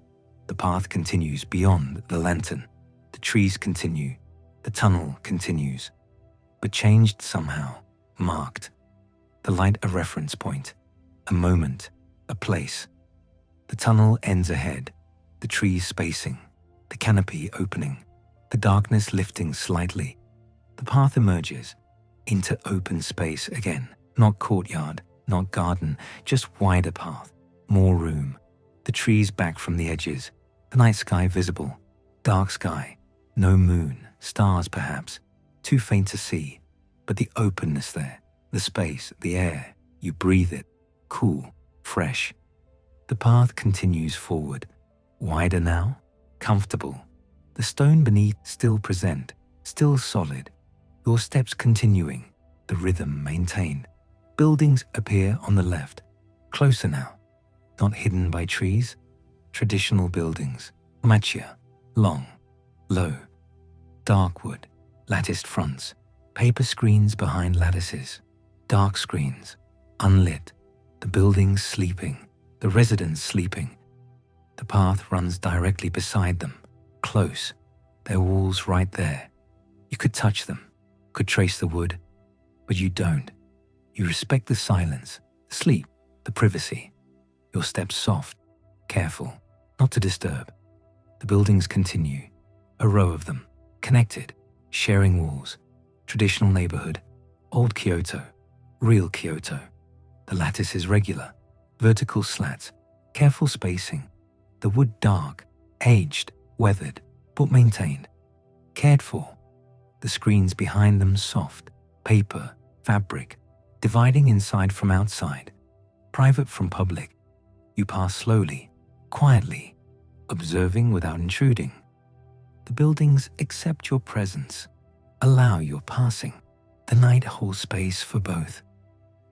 The path continues beyond the lantern, the trees continue, the tunnel continues, but changed somehow, marked. The light a reference point, a moment, a place. The tunnel ends ahead, the trees spacing, the canopy opening, the darkness lifting slightly. The path emerges into open space again, not courtyard, not garden, just wider path, more room. The trees back from the edges, the night sky visible, dark sky, no moon, stars perhaps, too faint to see, but the openness there, the space, the air, you breathe it, cool, fresh. The path continues forward, wider now, comfortable. The stone beneath still present, still solid. Your steps continuing, the rhythm maintained. Buildings appear on the left, closer now, not hidden by trees. Traditional buildings, machia, long, low, dark wood, latticed fronts, paper screens behind lattices, dark screens, unlit, the buildings sleeping, the residents sleeping. The path runs directly beside them, close, their walls right there. You could touch them, could trace the wood, but you don't. You respect the silence, the sleep, the privacy. Your steps soft, careful, not to disturb. The buildings continue, a row of them, connected, sharing walls. Traditional neighborhood, old Kyoto, real Kyoto. The lattice is regular, vertical slats, careful spacing. The wood dark, aged, weathered, but maintained, cared for. the screens behind them soft, paper, fabric, dividing inside from outside, private from public. You pass slowly, quietly, observing without intruding. The buildings accept your presence, allow your passing. The night holds space for both,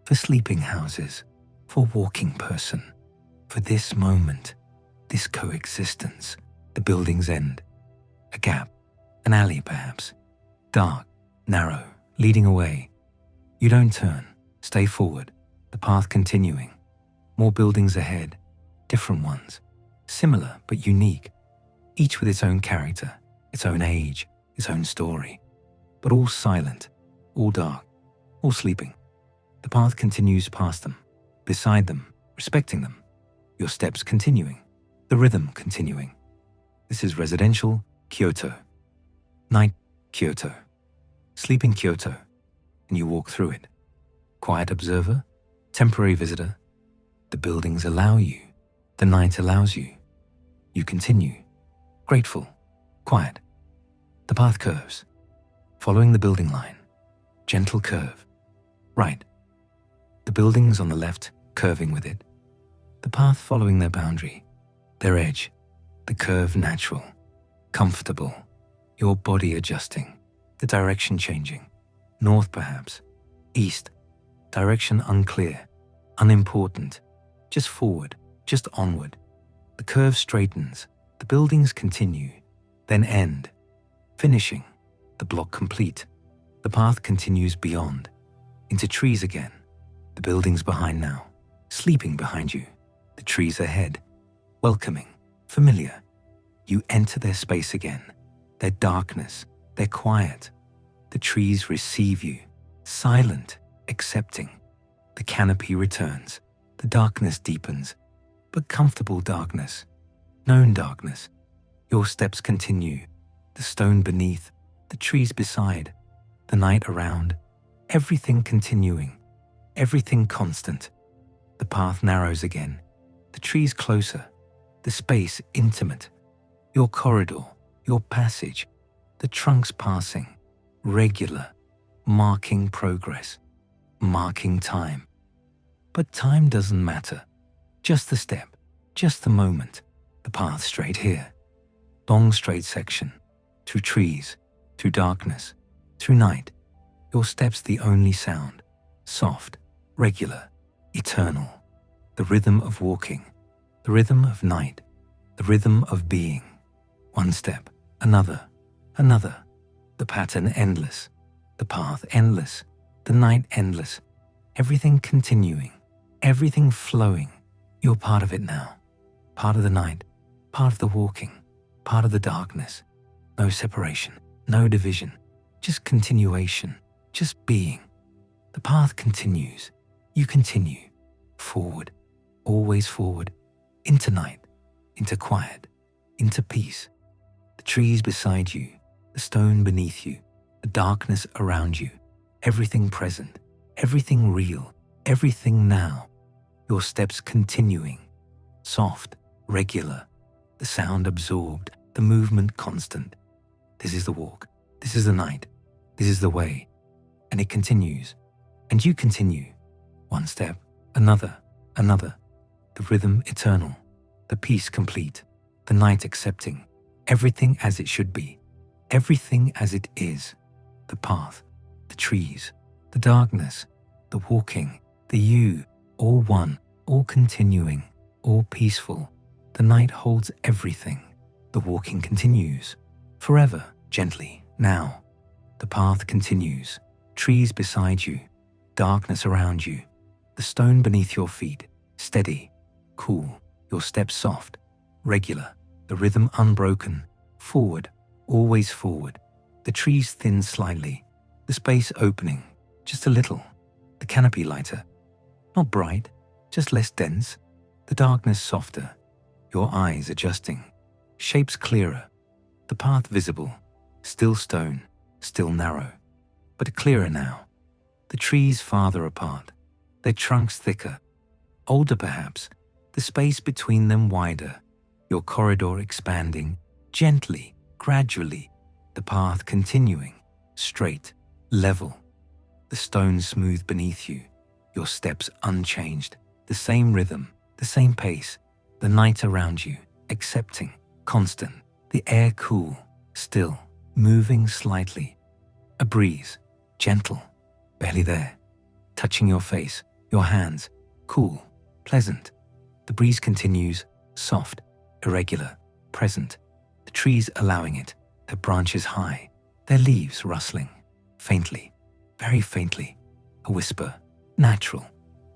for sleeping houses, for walking person, for this moment, this coexistence. The buildings end. A gap, an alley perhaps, dark, narrow, leading away. You don't turn, stay forward, the path continuing. More buildings ahead, different ones, similar but unique, each with its own character, its own age, its own story, but all silent, all dark, all sleeping. The path continues past them, beside them, respecting them. Your steps continuing, the rhythm continuing. This is residential Kyoto. Night Kyoto. Sleeping Kyoto. And you walk through it. Quiet observer, temporary visitor. The buildings allow you. The night allows you. You continue. Grateful. Quiet. The path curves. Following the building line. Gentle curve. Right. The buildings on the left curving with it. The path following their boundary. Their edge. The curve natural. Comfortable. Your body adjusting. The direction changing. North perhaps. East. Direction unclear. Unimportant. Just forward. Just onward. The curve straightens. The buildings continue. Then end. Finishing. The block complete. The path continues beyond. Into trees again. The buildings behind now. Sleeping behind you. The trees ahead. Welcoming. Familiar. You enter their space again. Their darkness. Their quiet. The trees receive you. Silent. Accepting. The canopy returns. The darkness deepens. But comfortable darkness. Known darkness. Your steps continue. The stone beneath. The trees beside. The night around. Everything continuing. Everything constant. The path narrows again. The trees closer. The space intimate. Your corridor. Your passage. The trunks passing. Regular. Marking progress. Marking time. But time doesn't matter. Just the step. Just the moment. The path straight here. Long straight section. Through trees. Through darkness. Through night. Your steps the only sound. Soft. Regular. Eternal. The rhythm of walking. The rhythm of night. The rhythm of being. One step. Another. Another. The pattern endless. The path endless. The night endless. Everything continuing. Everything flowing. You're part of it now. Part of the night. Part of the walking. Part of the darkness. No separation. No division. Just continuation. Just being. The path continues. You continue. Forward. Always forward. Into night. Into quiet. Into peace. The trees beside you. The stone beneath you. The darkness around you. Everything present. Everything real. Everything now. Your steps continuing. Soft. Regular. The sound absorbed. The movement constant. This is the walk. This is the night. This is the way. And it continues. And you continue. One step. Another. Another. The rhythm eternal. The peace complete. The night accepting. Everything as it should be. Everything as it is. The path. The trees. The darkness. The walking. The you. All one. All continuing. All peaceful. The night holds everything. The walking continues. Forever. Gently. Now. The path continues. Trees beside you. Darkness around you. The stone beneath your feet. Steady. Cool. Your steps soft. Regular. The rhythm unbroken. Forward. Always forward. The trees thin slightly. The space opening. Just a little. The canopy lighter. Not bright. Just less dense. The darkness softer. Your eyes adjusting. Shapes clearer. The path visible. Still stone. Still narrow. But clearer now. The trees farther apart. Their trunks thicker. Older perhaps. The space between them wider. Your corridor expanding. Gently. Gradually. The path continuing. straight, level. The stone smooth beneath you, your steps unchanged, the same rhythm, the same pace, the night around you, accepting, constant, the air cool, still, moving slightly. A breeze, gentle, barely there, touching your face, your hands, cool, pleasant. The breeze continues, soft, irregular, present, the trees allowing it, their branches high, their leaves rustling, faintly, very faintly, a whisper, natural,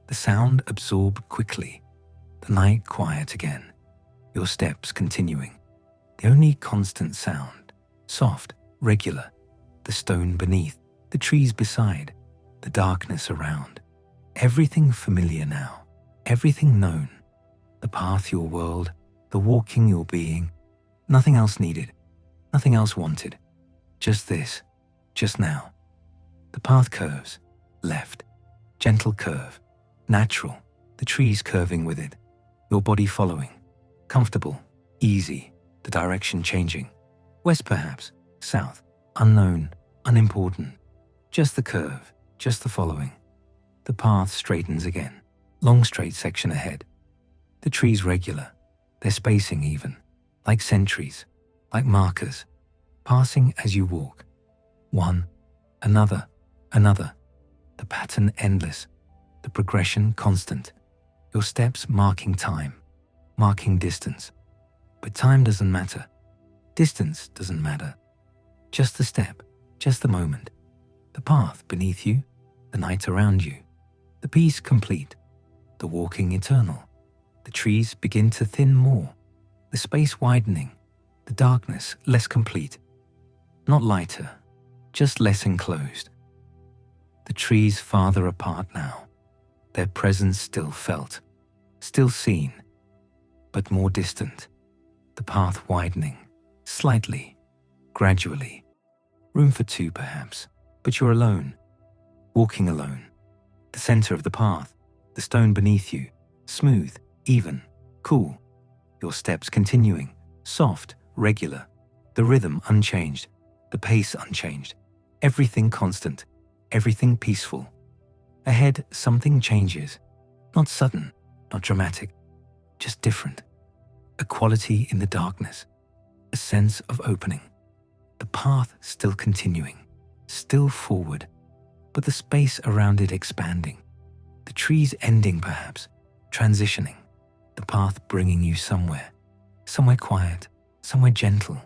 the sound absorbed quickly, the night quiet again, your steps continuing, the only constant sound, soft, regular, the stone beneath, the trees beside, the darkness around, everything familiar now, everything known, the path your world, the walking your being, nothing else needed, nothing else wanted, just this, just now. The path curves, left, gentle curve, natural, the trees curving with it, your body following, comfortable, easy, the direction changing, west perhaps, south, unknown, unimportant, just the curve, just the following. The path straightens again, long straight section ahead. The trees regular, their spacing even, like sentries, like markers, passing as you walk. One, another, another, the pattern endless, the progression constant, your steps marking time, marking distance. But time doesn't matter, distance doesn't matter, just the step, just the moment, the path beneath you, the night around you, the peace complete, the walking eternal, the trees begin to thin more, the space widening, the darkness less complete, not lighter, just less enclosed. The trees farther apart now, their presence still felt, still seen, but more distant, the path widening, slightly, gradually. Room for two perhaps, but you're alone, walking alone. The center of the path, the stone beneath you, smooth, even, cool. Your steps continuing, soft, regular. The rhythm unchanged, the pace unchanged. Everything constant, everything peaceful. Ahead, something changes. Not sudden, not dramatic, just different. A quality in the darkness, a sense of opening. The path still continuing, still forward, but the space around it expanding. The trees ending perhaps, transitioning. The path bringing you somewhere, somewhere quiet, somewhere gentle.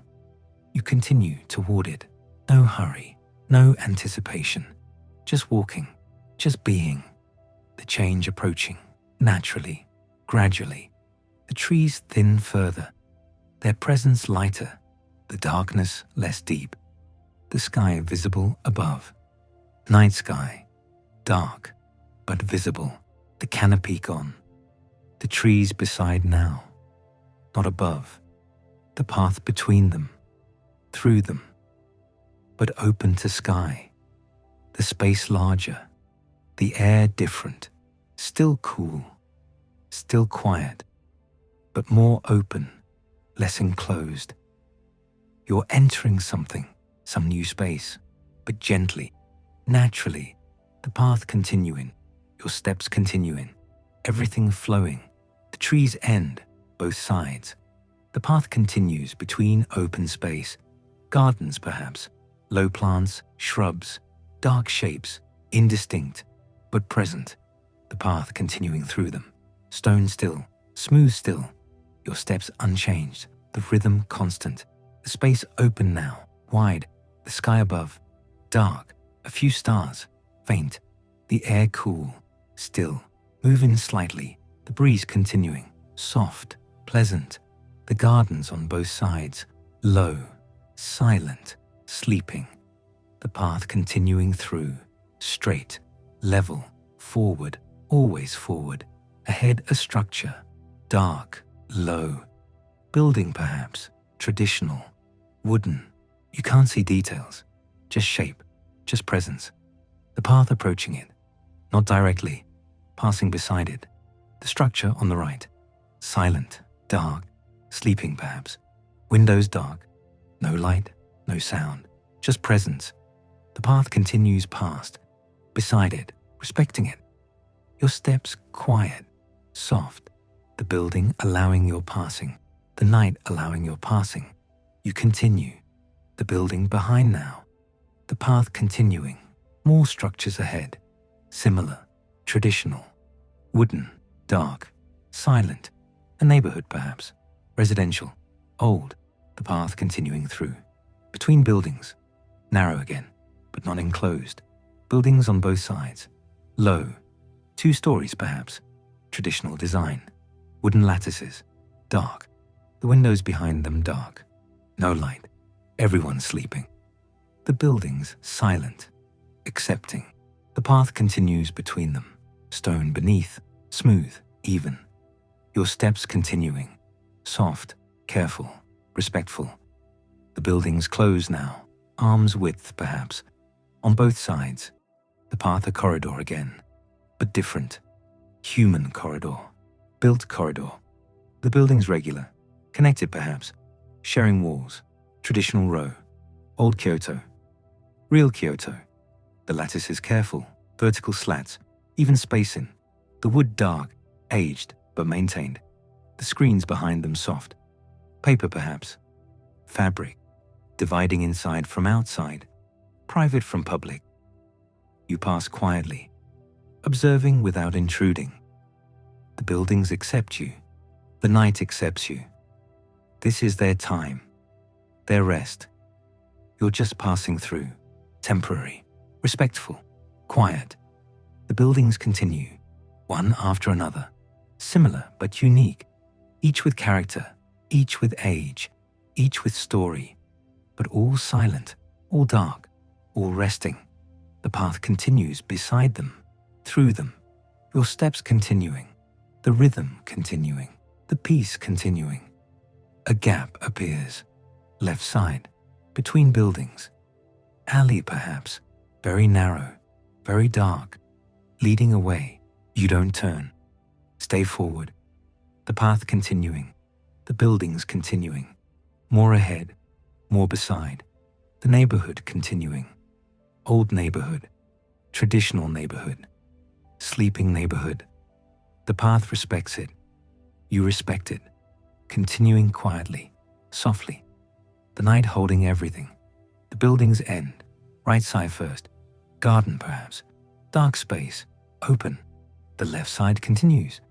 You continue toward it. No hurry, no anticipation. Just walking, just being. The change approaching, naturally, gradually. The trees thin further, their presence lighter, the darkness less deep. The sky visible above. Night sky, dark, but visible, the canopy gone. The trees beside now, not above. The path between them, through them, but open to sky. The space larger, the air different, still cool, still quiet, but more open, less enclosed. You're entering something, some new space, but gently, naturally, the path continuing, your steps continuing, everything flowing. The trees end, both sides. The path continues between open space, gardens perhaps, low plants, shrubs, dark shapes, indistinct, but present. The path continuing through them, stone still, smooth still, your steps unchanged, the rhythm constant, the space open now, wide, the sky above, dark, a few stars, faint, the air cool, still, moving slightly, the breeze continuing, soft, pleasant, the gardens on both sides, low, silent, sleeping, the path continuing through, straight, level, forward, always forward, ahead a structure, dark, low, building perhaps, traditional, wooden, you can't see details, just shape, just presence, the path approaching it, not directly, passing beside it, the structure on the right, silent, dark, sleeping perhaps, windows dark, no light, no sound, just presence, The path continues past, beside it, respecting it. Your steps quiet, soft, the building allowing your passing, the night allowing your passing. You continue, the building behind now, the path continuing, more structures ahead, similar, traditional, wooden, dark, silent, a neighborhood perhaps, residential, old, the path continuing through, between buildings, narrow again, but not enclosed, buildings on both sides, low, 2 stories perhaps, traditional design, wooden lattices, dark, the windows behind them dark, no light, everyone sleeping. The buildings silent, accepting. The path continues between them, stone beneath, smooth, even. Your steps continuing, soft, careful, respectful. The buildings close now, arm's width perhaps, on both sides. The path a corridor again, but different. Human corridor, built corridor. The buildings regular, connected perhaps, sharing walls, traditional row, old Kyoto, real Kyoto. The lattice is careful, vertical slats, even spacing. The wood dark, aged but maintained. The screens behind them soft. Paper perhaps, fabric, dividing inside from outside, private from public. You pass quietly, observing without intruding. The buildings accept you. The night accepts you. This is their time, their rest. You're just passing through, temporary, respectful, quiet. The buildings continue, one after another, similar but unique, each with character, each with age, each with story, but all silent, all dark, all resting. The path continues beside them, through them, your steps continuing, the rhythm continuing, the peace continuing. A gap appears, left side, between buildings. Alley perhaps, very narrow, very dark, leading away. You don't turn. Stay forward. The path continuing, the buildings continuing, more ahead, more beside, the neighborhood continuing. Old neighborhood, traditional neighborhood, sleeping neighborhood. The path respects it. You respect it, continuing quietly, softly. The night holding everything. The buildings end, right side first, garden perhaps, dark space, open. The left side continues,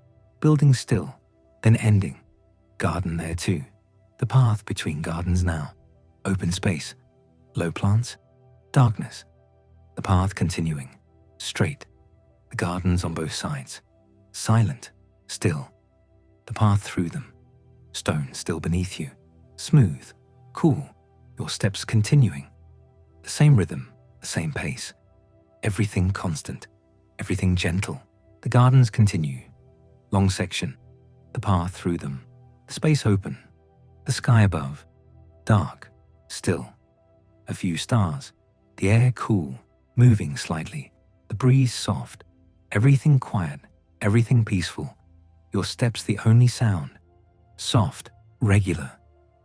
building still, then ending. Garden there too. The path between gardens now. Open space, low plants, darkness. The path continuing, straight. The gardens on both sides. Silent, still. The path through them. Stone still beneath you. Smooth, cool. Your steps continuing. The same rhythm, the same pace. Everything constant, everything gentle. The gardens continue. Long section. The path through them. The space open. The sky above. Dark, still. A few stars. The air cool, moving slightly. The breeze soft. Everything quiet, everything peaceful. Your steps the only sound. Soft, regular.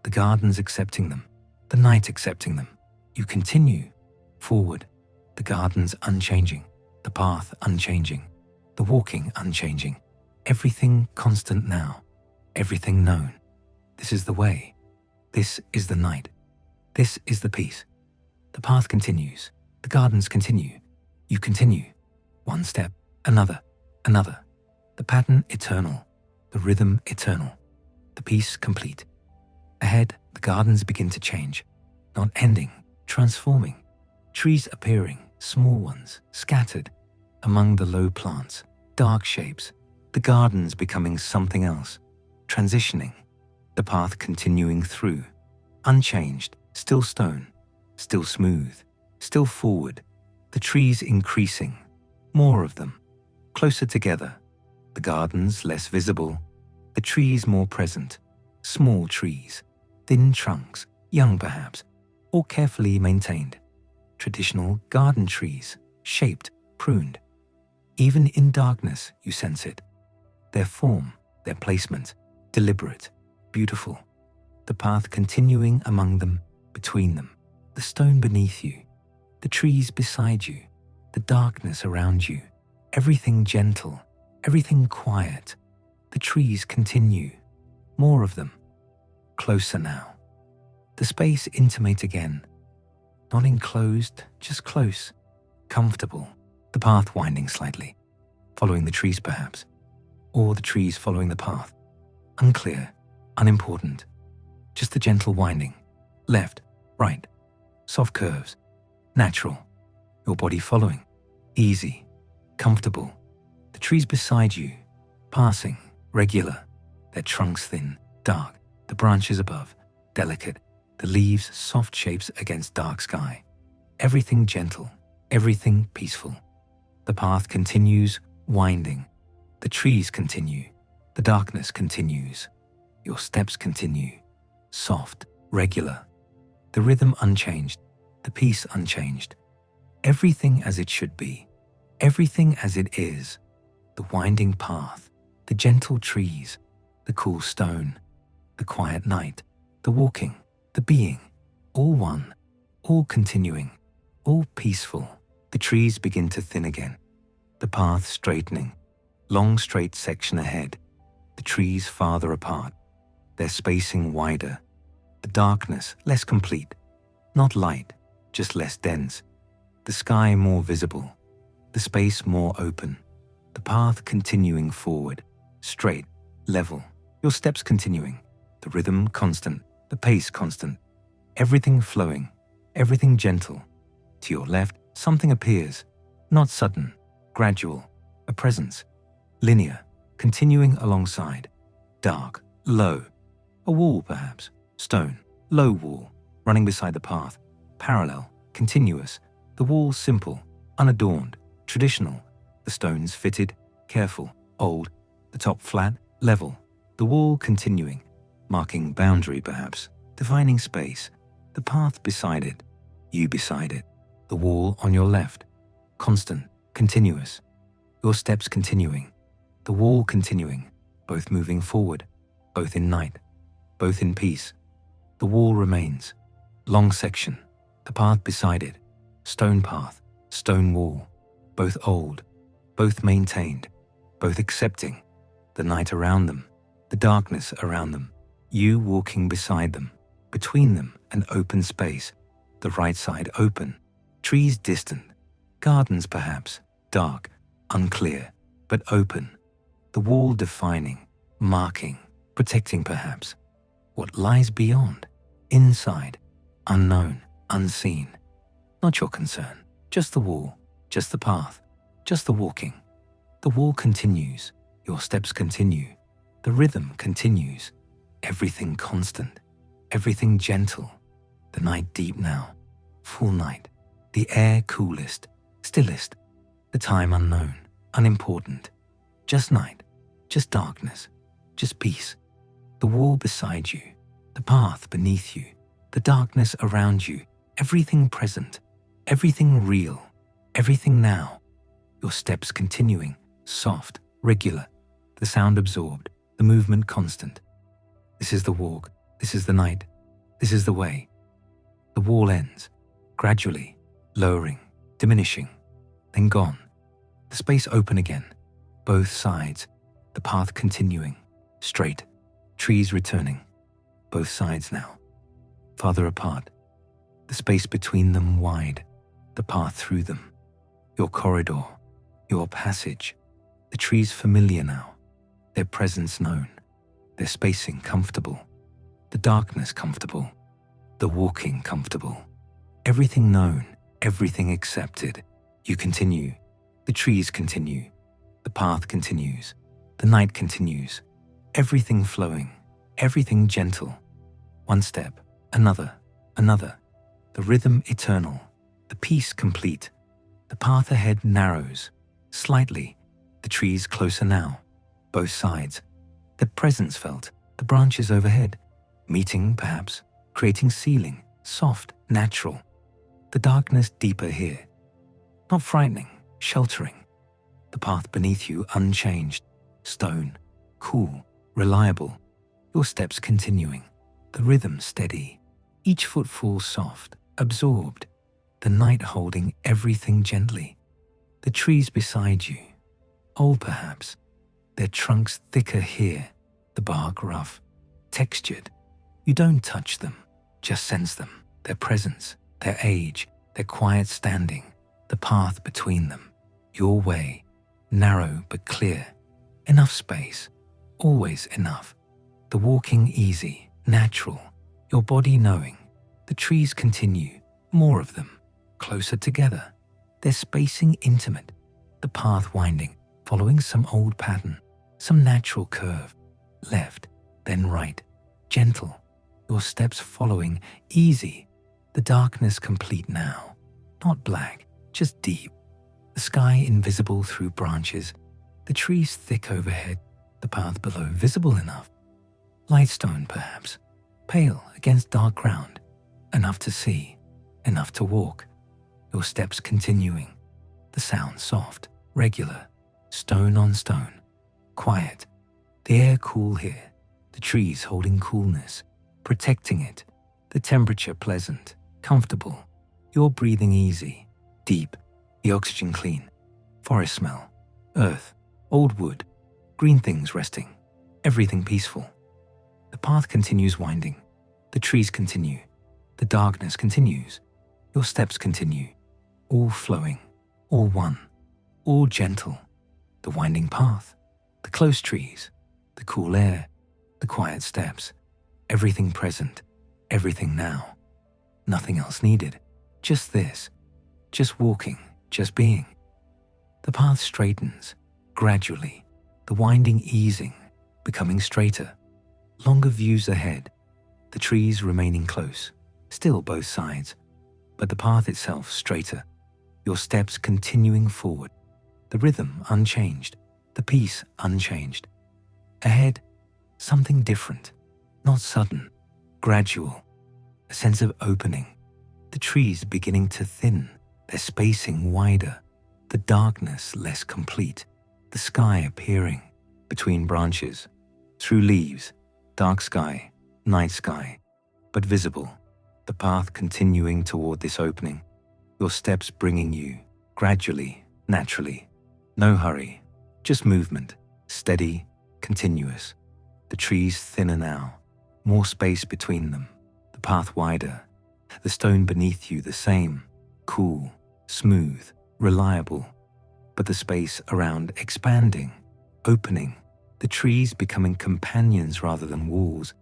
The gardens accepting them. The night accepting them. You continue. Forward. The gardens unchanging. The path unchanging. The walking unchanging. Everything constant now. Everything known. This is the way. This is the night. This is the peace. The path continues. The gardens continue. You continue. One step, another, another. The pattern eternal. The rhythm eternal. The peace complete. Ahead, the gardens begin to change. Not ending, transforming. Trees appearing, small ones, scattered. Among the low plants, dark shapes. The gardens becoming something else. Transitioning. The path continuing through. Unchanged, still stone. Still smooth. Still forward. The trees increasing. More of them. Closer together. The gardens less visible. The trees more present. Small trees. Thin trunks. Young perhaps. All carefully maintained. Traditional garden trees. Shaped. Pruned. Even in darkness you sense it. Their form. Their placement. Deliberate. Beautiful. The path continuing among them. Between them. The stone beneath you. the trees beside you, the darkness around you, everything gentle, everything quiet. The trees continue, more of them, closer now. The space intimate again, not enclosed, just close, comfortable. The path winding slightly, following the trees perhaps, or the trees following the path. Unclear, unimportant, just the gentle winding, left, right, soft curves, natural, your body following, easy, comfortable. The trees beside you, passing, regular, their trunks thin, dark, the branches above, delicate, the leaves soft shapes against dark sky. Everything gentle, everything peaceful. The path continues, winding. The trees continue. The darkness continues. Your steps continue, soft, regular. The rhythm unchanged, the peace unchanged. Everything as it should be, everything as it is. The winding path, the gentle trees, the cool stone, the quiet night, the walking, the being, all one, all continuing, all peaceful. The trees begin to thin again, the path straightening, long straight section ahead, the trees farther apart, their spacing wider, the darkness less complete, not light, just less dense, the sky more visible, the space more open, the path continuing forward, straight, level, your steps continuing, the rhythm constant, the pace constant, everything flowing, everything gentle. To your left, something appears, not sudden, gradual, a presence, linear, continuing alongside, dark, low, a wall perhaps, stone, low wall, running beside the path, parallel, continuous, the wall simple, unadorned, traditional, the stones fitted, careful, old, the top flat, level, the wall continuing, marking boundary perhaps, defining space, the path beside it, you beside it, the wall on your left, constant, continuous, your steps continuing, the wall continuing, both moving forward, both in night, both in peace. The wall remains, long section, the path beside it, stone path, stone wall, both old, both maintained, both accepting, the night around them, the darkness around them, you walking beside them, between them an open space, the right side open, trees distant, gardens perhaps, dark, unclear, but open, the wall defining, marking, protecting perhaps, what lies beyond, inside, unknown, unseen, not your concern, just the wall, just the path, just the walking. The wall continues, your steps continue, the rhythm continues, everything constant, everything gentle, the night deep now, full night, the air coolest, stillest, the time unknown, unimportant, just night, just darkness, just peace, the wall beside you, the path beneath you, the darkness around you, everything present, everything real, everything now, your steps continuing, soft, regular, the sound absorbed, the movement constant. This is the walk, this is the night, this is the way. The wall ends, gradually, lowering, diminishing, then gone. The space open again, both sides, the path continuing, straight, trees returning, both sides now, farther apart, the space between them wide, the path through them, your corridor, your passage, the trees familiar now, their presence known, their spacing comfortable, the darkness comfortable, the walking comfortable, everything known, everything accepted. You continue, the trees continue, the path continues, the night continues, everything flowing, everything gentle, one step, another, another, the rhythm eternal, the peace complete, the path ahead narrows, slightly, the trees closer now, both sides, the presence felt, the branches overhead, meeting perhaps, creating ceiling, soft, natural, the darkness deeper here, not frightening, sheltering, the path beneath you unchanged, stone, cool, reliable, your steps continuing, the rhythm steady, each footfall soft, absorbed, the night holding everything gently. The trees beside you, old perhaps, their trunks thicker here, the bark rough, textured. You don't touch them, just sense them, their presence, their age, their quiet standing, the path between them, your way, narrow but clear, enough space, always enough, the walking easy, natural, your body knowing. The trees continue, more of them, closer together, their spacing intimate, the path winding, following some old pattern, some natural curve, left, then right, gentle, your steps following, easy, the darkness complete now, not black, just deep, the sky invisible through branches, the trees thick overhead, the path below visible enough, light stone perhaps, pale against dark ground, enough to see, enough to walk, your steps continuing, the sound soft, regular, stone on stone, quiet, the air cool here, the trees holding coolness, protecting it, the temperature pleasant, comfortable, your breathing easy, deep, the oxygen clean, forest smell, earth, old wood, green things resting, everything peaceful. The path continues winding, the trees continue, the darkness continues, your steps continue, all flowing, all one, all gentle, the winding path, the close trees, the cool air, the quiet steps, everything present, everything now, nothing else needed, just this, just walking, just being. The path straightens, gradually, the winding easing, becoming straighter, longer views ahead, the trees remaining close, still both sides, but the path itself straighter, your steps continuing forward, the rhythm unchanged, the peace unchanged. Ahead, something different, not sudden, gradual, a sense of opening, the trees beginning to thin, their spacing wider, the darkness less complete, the sky appearing between branches, through leaves, dark sky, night sky, but visible, the path continuing toward this opening, your steps bringing you, gradually, naturally, no hurry, just movement, steady, continuous, the trees thinner now, more space between them, the path wider, the stone beneath you the same, cool, smooth, reliable, but the space around expanding, opening, the trees becoming companions rather than walls,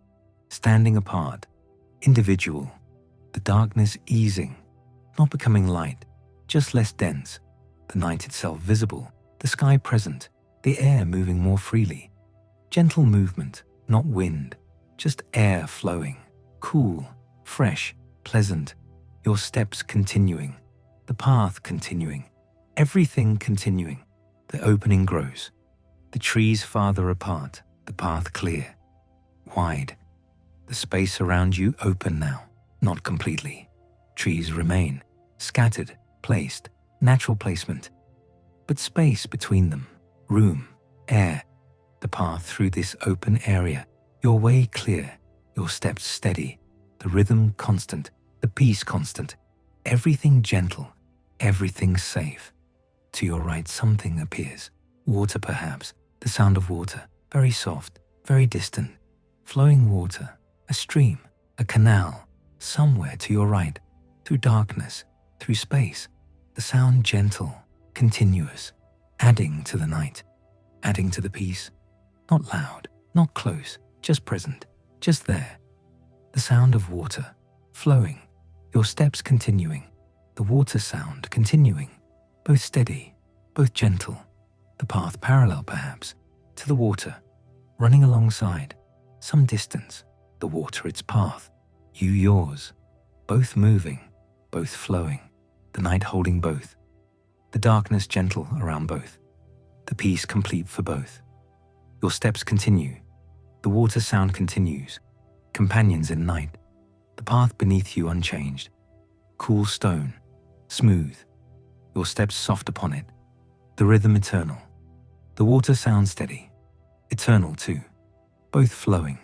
standing apart, individual, the darkness easing, not becoming light, just less dense, the night itself visible, the sky present, the air moving more freely, gentle movement, not wind, just air flowing, cool, fresh, pleasant, your steps continuing, the path continuing, everything continuing, the opening grows, the trees farther apart, the path clear, wide, the space around you open now, not completely, trees remain, scattered, placed, natural placement, but space between them, room, air, the path through this open area, your way clear, your steps steady, the rhythm constant, the peace constant, everything gentle, everything safe. To your right something appears, water perhaps, the sound of water, very soft, very distant, flowing water, a stream, a canal, somewhere to your right, through darkness, through space, the sound gentle, continuous, adding to the night, adding to the peace, not loud, not close, just present, just there. The sound of water, flowing, your steps continuing, the water sound continuing, both steady, both gentle, the path parallel perhaps, to the water, running alongside, some distance, the water its path, you yours, both moving, both flowing, the night holding both, the darkness gentle around both, the peace complete for both. Your steps continue, the water sound continues, companions in night, the path beneath you unchanged, cool stone, smooth, your steps soft upon it, the rhythm eternal, the water sound steady, eternal too, both flowing,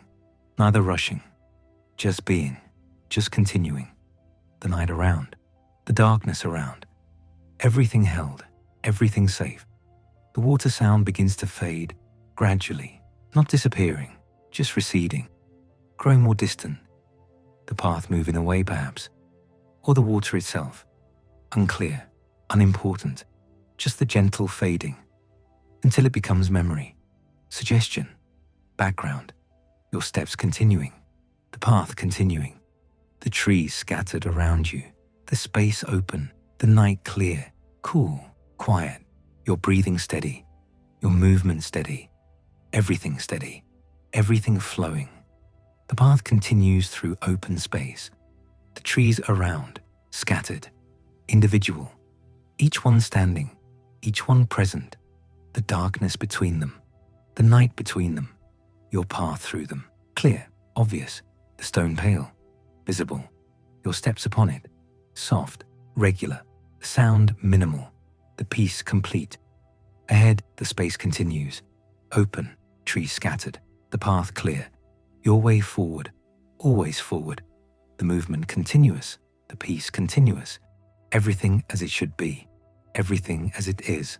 neither rushing, just being, just continuing, the night around, the darkness around. Everything held, everything safe. The water sound begins to fade, gradually, not disappearing, just receding, growing more distant. The path moving away perhaps, or the water itself, unclear, unimportant, just the gentle fading, until it becomes memory, suggestion, background, your steps continuing, the path continuing, the trees scattered around you, the space open, the night clear, cool, quiet, your breathing steady, your movement steady, everything flowing. The path continues through open space, the trees around, scattered, individual, each one standing, each one present, the darkness between them, the night between them, your path through them, clear, obvious, the stone pale, visible, your steps upon it, soft, regular, the sound minimal, the peace complete. Ahead, the space continues, open, trees scattered, the path clear, your way forward, always forward, the movement continuous, the peace continuous, everything as it should be, everything as it is,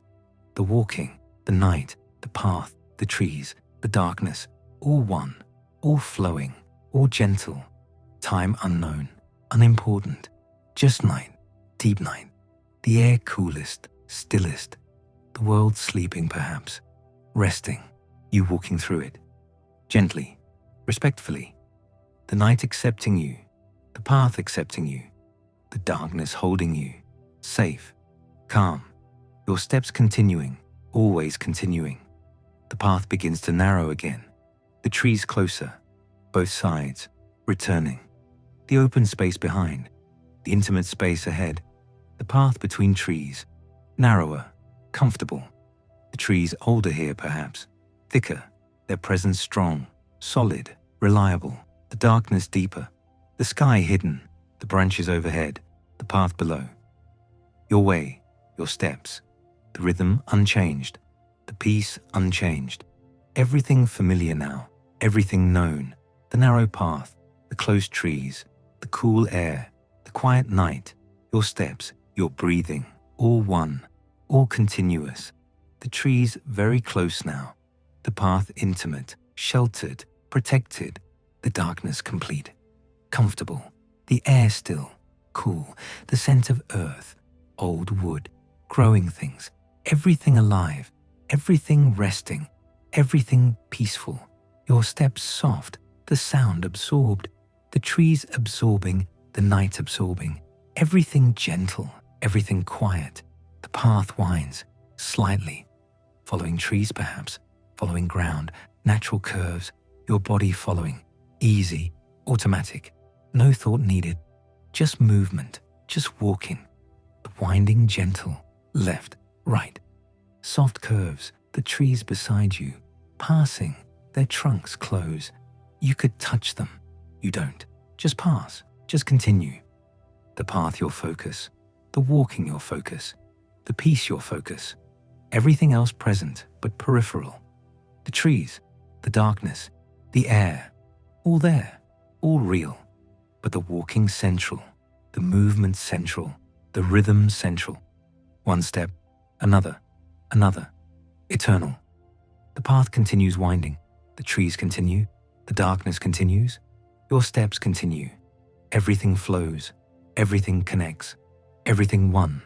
the walking, the night, the path, the trees, the darkness, all one, all flowing, all gentle, time unknown, unimportant, just night, deep night, the air coolest, stillest, the world sleeping perhaps, resting, you walking through it, gently, respectfully, the night accepting you, the path accepting you, the darkness holding you, safe, calm, your steps continuing, always continuing. The path begins to narrow again, the trees closer, both sides, returning, the open space behind, the intimate space ahead, the path between trees, narrower, comfortable, the trees older here perhaps, thicker, their presence strong, solid, reliable, the darkness deeper, the sky hidden, the branches overhead, the path below. Your way, your steps, the rhythm unchanged, the peace unchanged, everything familiar now, everything known, the narrow path, the close trees, the cool air, the quiet night, your steps, your breathing, all one, all continuous, the trees very close now, the path intimate, sheltered, protected, the darkness complete, comfortable, the air still, cool, the scent of earth, old wood, growing things, everything alive, everything resting, everything peaceful, your steps soft, the sound absorbed, the trees absorbing, the night absorbing, everything gentle, everything quiet, the path winds, slightly, following trees perhaps, following ground, natural curves, your body following, easy, automatic, no thought needed, just movement, just walking, the winding gentle, left, right, soft curves, the trees beside you, passing, their trunks close, you could touch them, you don't, just pass, just continue, the path your focus, the walking your focus, the peace your focus, everything else present but peripheral, the trees, the darkness, the air, all there, all real, but the walking central, the movement central, the rhythm central, one step, another, eternal. The path continues winding, the trees continue, the darkness continues, your steps continue, everything flows, everything connects, everything one,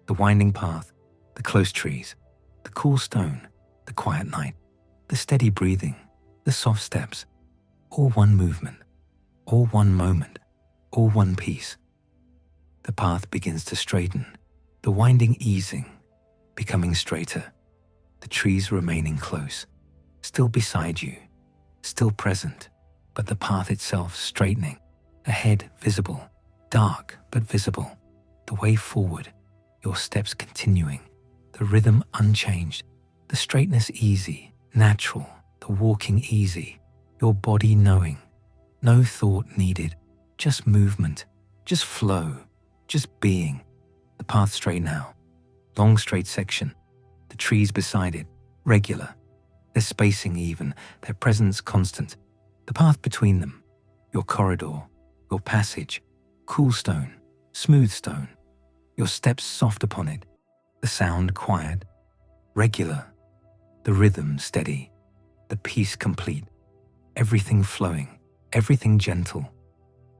the winding path, the close trees, the cool stone, the quiet night, the steady breathing, the soft steps, all one movement, all one moment, all one piece. The path begins to straighten, the winding easing, becoming straighter, the trees remaining close, still beside you, still present, but the path itself straightening, ahead visible, dark but visible, the way forward, your steps continuing, the rhythm unchanged, the straightness easy, natural, the walking easy, your body knowing, no thought needed, just movement, just flow, just being, the path straight now, long straight section, the trees beside it, regular, their spacing even, their presence constant, the path between them, your corridor, your passage, cool stone, smooth stone, your steps soft upon it, the sound quiet, regular, the rhythm steady, the peace complete, everything flowing, everything gentle.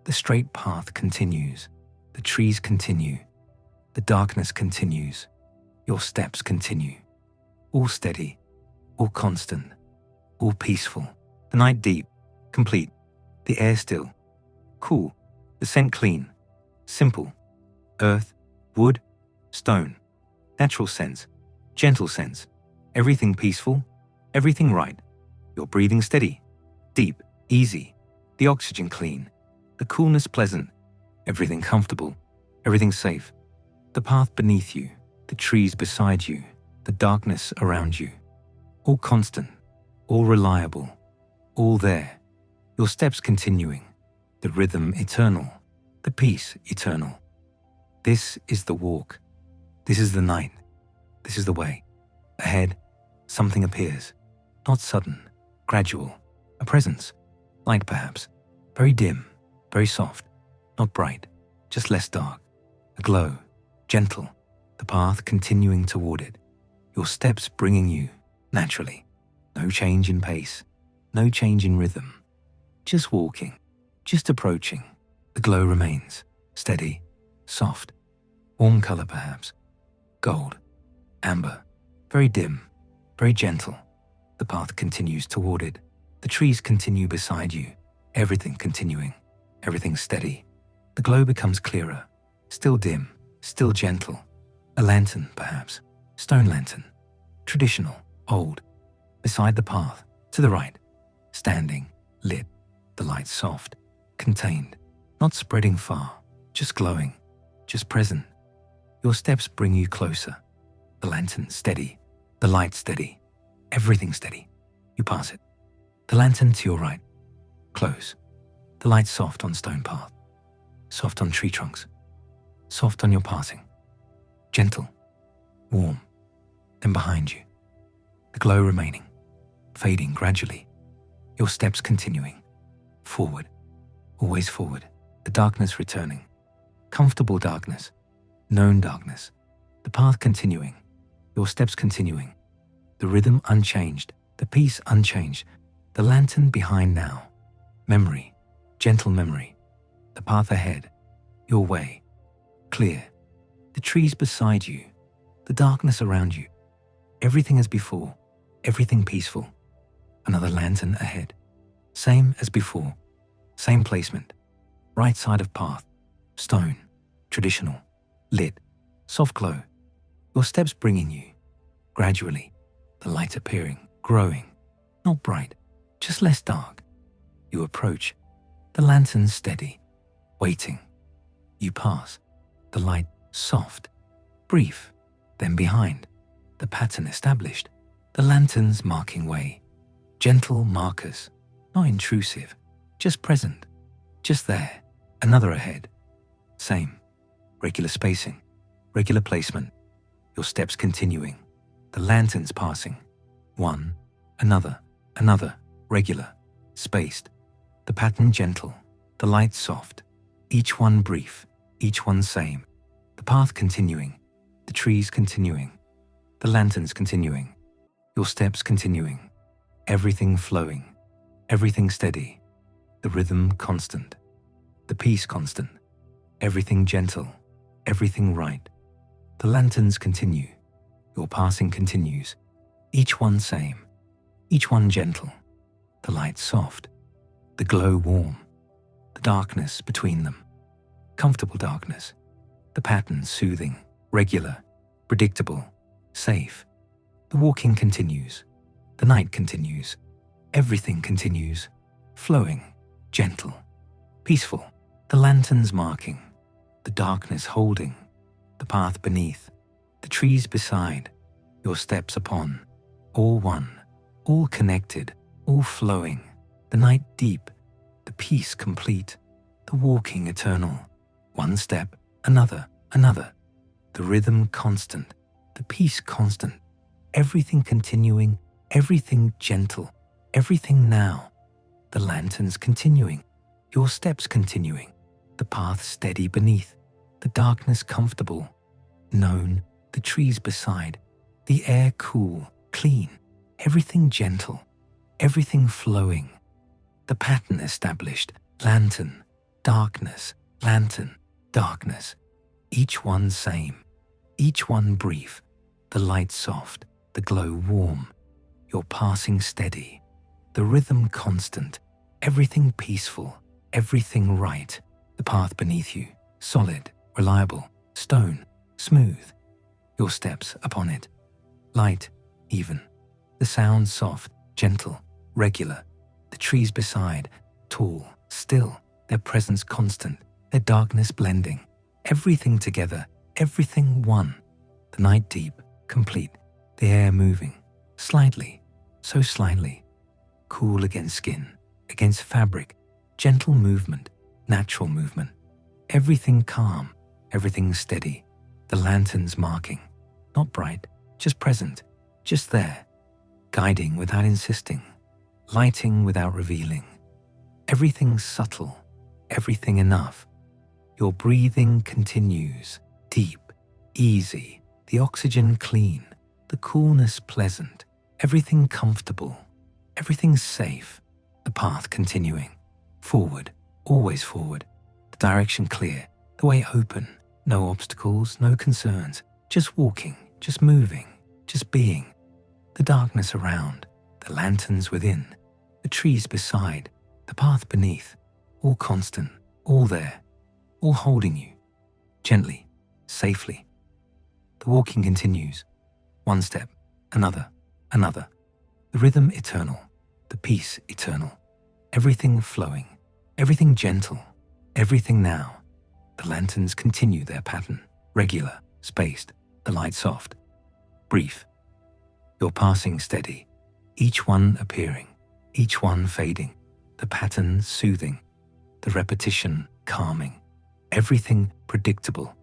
The straight path continues, the trees continue, the darkness continues, your steps continue, all steady, all constant, all peaceful, the night deep, complete, the air still, cool, the scent clean, simple, earth, wood, stone, natural sense, gentle sense, everything peaceful, everything right, your breathing steady, deep, easy, the oxygen clean, the coolness pleasant, everything comfortable, everything safe, the path beneath you, the trees beside you, the darkness around you, all constant, all reliable, all there, your steps continuing, the rhythm eternal, the peace eternal. This is the walk, this is the night, this is the way. Ahead, something appears, not sudden, gradual, a presence, light perhaps, very dim, very soft, not bright, just less dark, a glow, gentle, the path continuing toward it, your steps bringing you, naturally, no change in pace, no change in rhythm, just walking, just approaching, the glow remains, steady, soft, warm color perhaps, gold, amber, very dim, very gentle, the path continues toward it, the trees continue beside you, everything continuing, everything steady, the glow becomes clearer, still dim, still gentle, a lantern perhaps, stone lantern, traditional, old, beside the path, to the right, standing, lit, the light soft, contained, not spreading far, just glowing, just present. Your steps bring you closer, the lantern steady, the light steady, everything steady. You pass it. The lantern to your right, close, the light soft on stone path, soft on tree trunks, soft on your passing, gentle, warm, then behind you, the glow remaining, fading gradually, your steps continuing, forward, always forward, the darkness returning, comfortable darkness, known darkness, the path continuing, your steps continuing, the rhythm unchanged, the peace unchanged, the lantern behind now, memory, gentle memory, the path ahead, your way, clear, the trees beside you, the darkness around you, everything as before, everything peaceful, another lantern ahead, same as before, same placement, right side of path, stone, traditional, lit, soft glow, your steps bringing you, gradually, the light appearing, growing, not bright, just less dark. You approach, the lantern steady, waiting. You pass, the light soft, brief, then behind, the pattern established, the lanterns marking way, gentle markers, not intrusive, just present, just there, another ahead. Same, regular spacing, regular placement, your steps continuing, the lanterns passing, one, another, regular, spaced, the pattern gentle, the light soft, each one brief, each one same, the path continuing, the trees continuing, the lanterns continuing, your steps continuing, everything flowing, everything steady, the rhythm constant, the peace constant, everything gentle, everything right, the lanterns continue, your passing continues, each one same, each one gentle, the light soft, the glow warm, the darkness between them, comfortable darkness, the pattern soothing, regular, predictable, safe, the walking continues, the night continues, everything continues, flowing, gentle, peaceful, the lanterns marking, the darkness holding, the path beneath, the trees beside, your steps upon, all one, all connected, all flowing, the night deep, the peace complete, the walking eternal, one step, another, the rhythm constant, the peace constant, everything continuing, everything gentle, everything now, the lanterns continuing, your steps continuing, the path steady beneath, the darkness comfortable, known, the trees beside, the air cool, clean, everything gentle, everything flowing. The pattern established, lantern, darkness, lantern, darkness, each one same, each one brief, the light soft, the glow warm, your passing steady, the rhythm constant, everything peaceful, everything right, the path beneath you, solid, reliable, stone, smooth, your steps upon it, light, even, the sound soft, gentle, regular, the trees beside, tall, still, their presence constant, their darkness blending, everything together, everything one, the night deep, complete, the air moving, slightly, so slightly, cool against skin, against fabric, gentle movement, natural movement, everything calm, everything steady, the lanterns marking, not bright, just present, just there, guiding without insisting, lighting without revealing, everything subtle, everything enough. Your breathing continues, deep, easy, the oxygen clean, the coolness pleasant, everything comfortable, everything safe, the path continuing, forward, always forward, the direction clear, the way open, no obstacles, no concerns, just walking, just moving, just being, the darkness around, the lanterns within, the trees beside, the path beneath, all constant, all there, all holding you, gently, safely. The walking continues, one step, another, another, the rhythm eternal, the peace eternal, everything flowing, everything gentle, everything now. The lanterns continue their pattern, regular, spaced, the light soft, brief. Your passing steady, each one appearing, each one fading, the pattern soothing, the repetition calming, everything predictable,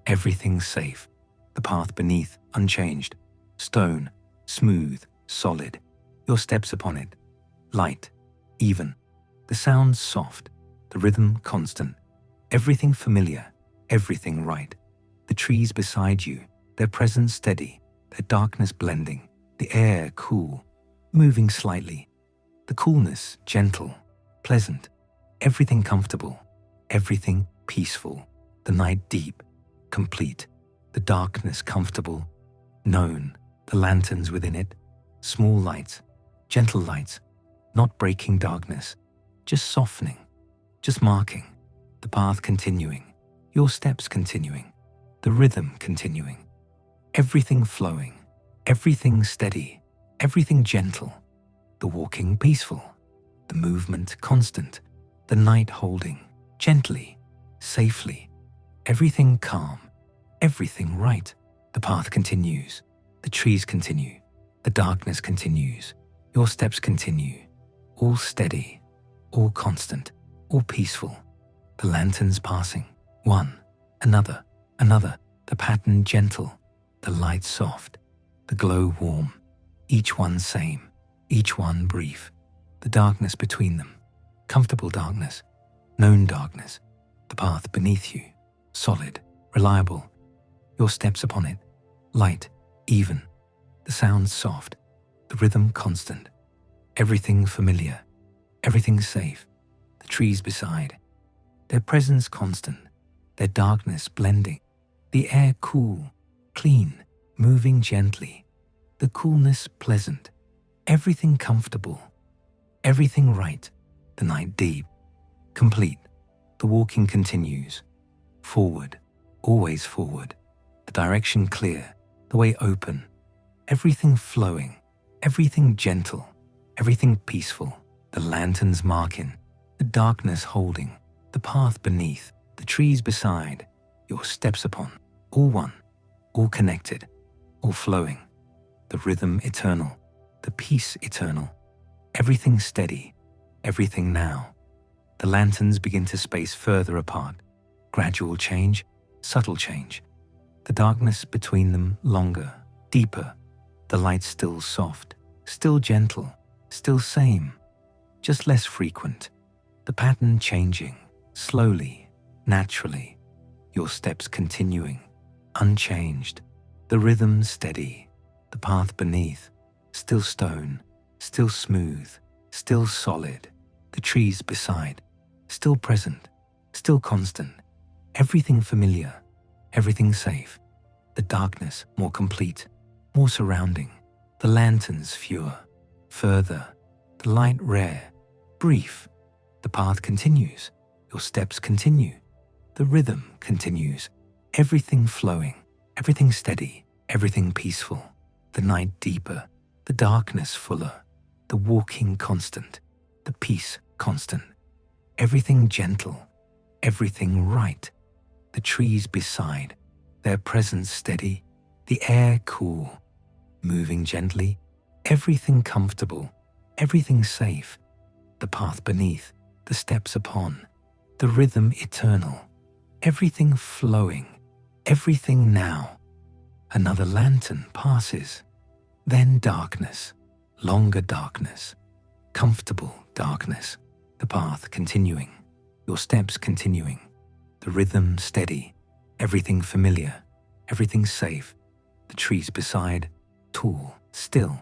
everything safe, the path beneath unchanged, stone, smooth, solid, your steps upon it, light, even, the sound soft, the rhythm constant, everything familiar, everything right, the trees beside you, their presence steady, their darkness blending, the air cool, moving slightly, the coolness gentle, pleasant, everything comfortable, everything peaceful, the night deep, complete, the darkness comfortable, known, the lanterns within it, small lights, gentle lights, not breaking darkness, just softening, just marking, the path continuing, your steps continuing, the rhythm continuing, everything flowing, everything steady, everything gentle, the walking peaceful, the movement constant, the night holding, gently, safely, everything calm, everything right, the path continues, the trees continue, the darkness continues, your steps continue, all steady, all constant, all peaceful, the lanterns passing, one, another, another, the pattern gentle, the light soft, the glow warm, each one same, each one brief, the darkness between them, comfortable darkness, known darkness, the path beneath you, solid, reliable, your steps upon it, light, even, the sound soft, the rhythm constant, everything familiar, everything safe, the trees beside, their presence constant, their darkness blending, the air cool, clean, moving gently, the coolness pleasant, everything comfortable, everything right, the night deep, complete, the walking continues, forward, always forward, the direction clear, the way open, everything flowing, everything gentle, everything peaceful, the lanterns marking, the darkness holding, the path beneath, the trees beside, your steps upon, all one, all connected, all flowing, the rhythm eternal, the peace eternal, everything steady, everything now. The lanterns begin to space further apart, gradual change, subtle change, the darkness between them longer, deeper, the light still soft, still gentle, still same, just less frequent, the pattern changing, slowly, naturally, your steps continuing, unchanged, the rhythm steady, the path beneath, still stone, still smooth, still solid, the trees beside, still present, still constant, everything familiar, everything safe, the darkness more complete, more surrounding, the lanterns fewer, further, the light rare, brief, the path continues, your steps continue, the rhythm continues, everything flowing, everything steady, everything peaceful, the night deeper, the darkness fuller, the walking constant, the peace constant, everything gentle, everything right, the trees beside, their presence steady, the air cool, moving gently, everything comfortable, everything safe, the path beneath, the steps upon, the rhythm eternal, everything flowing, everything now. Another lantern passes, then darkness, longer darkness, comfortable darkness, the path continuing, your steps continuing, the rhythm steady, everything familiar, everything safe, the trees beside, tall, still,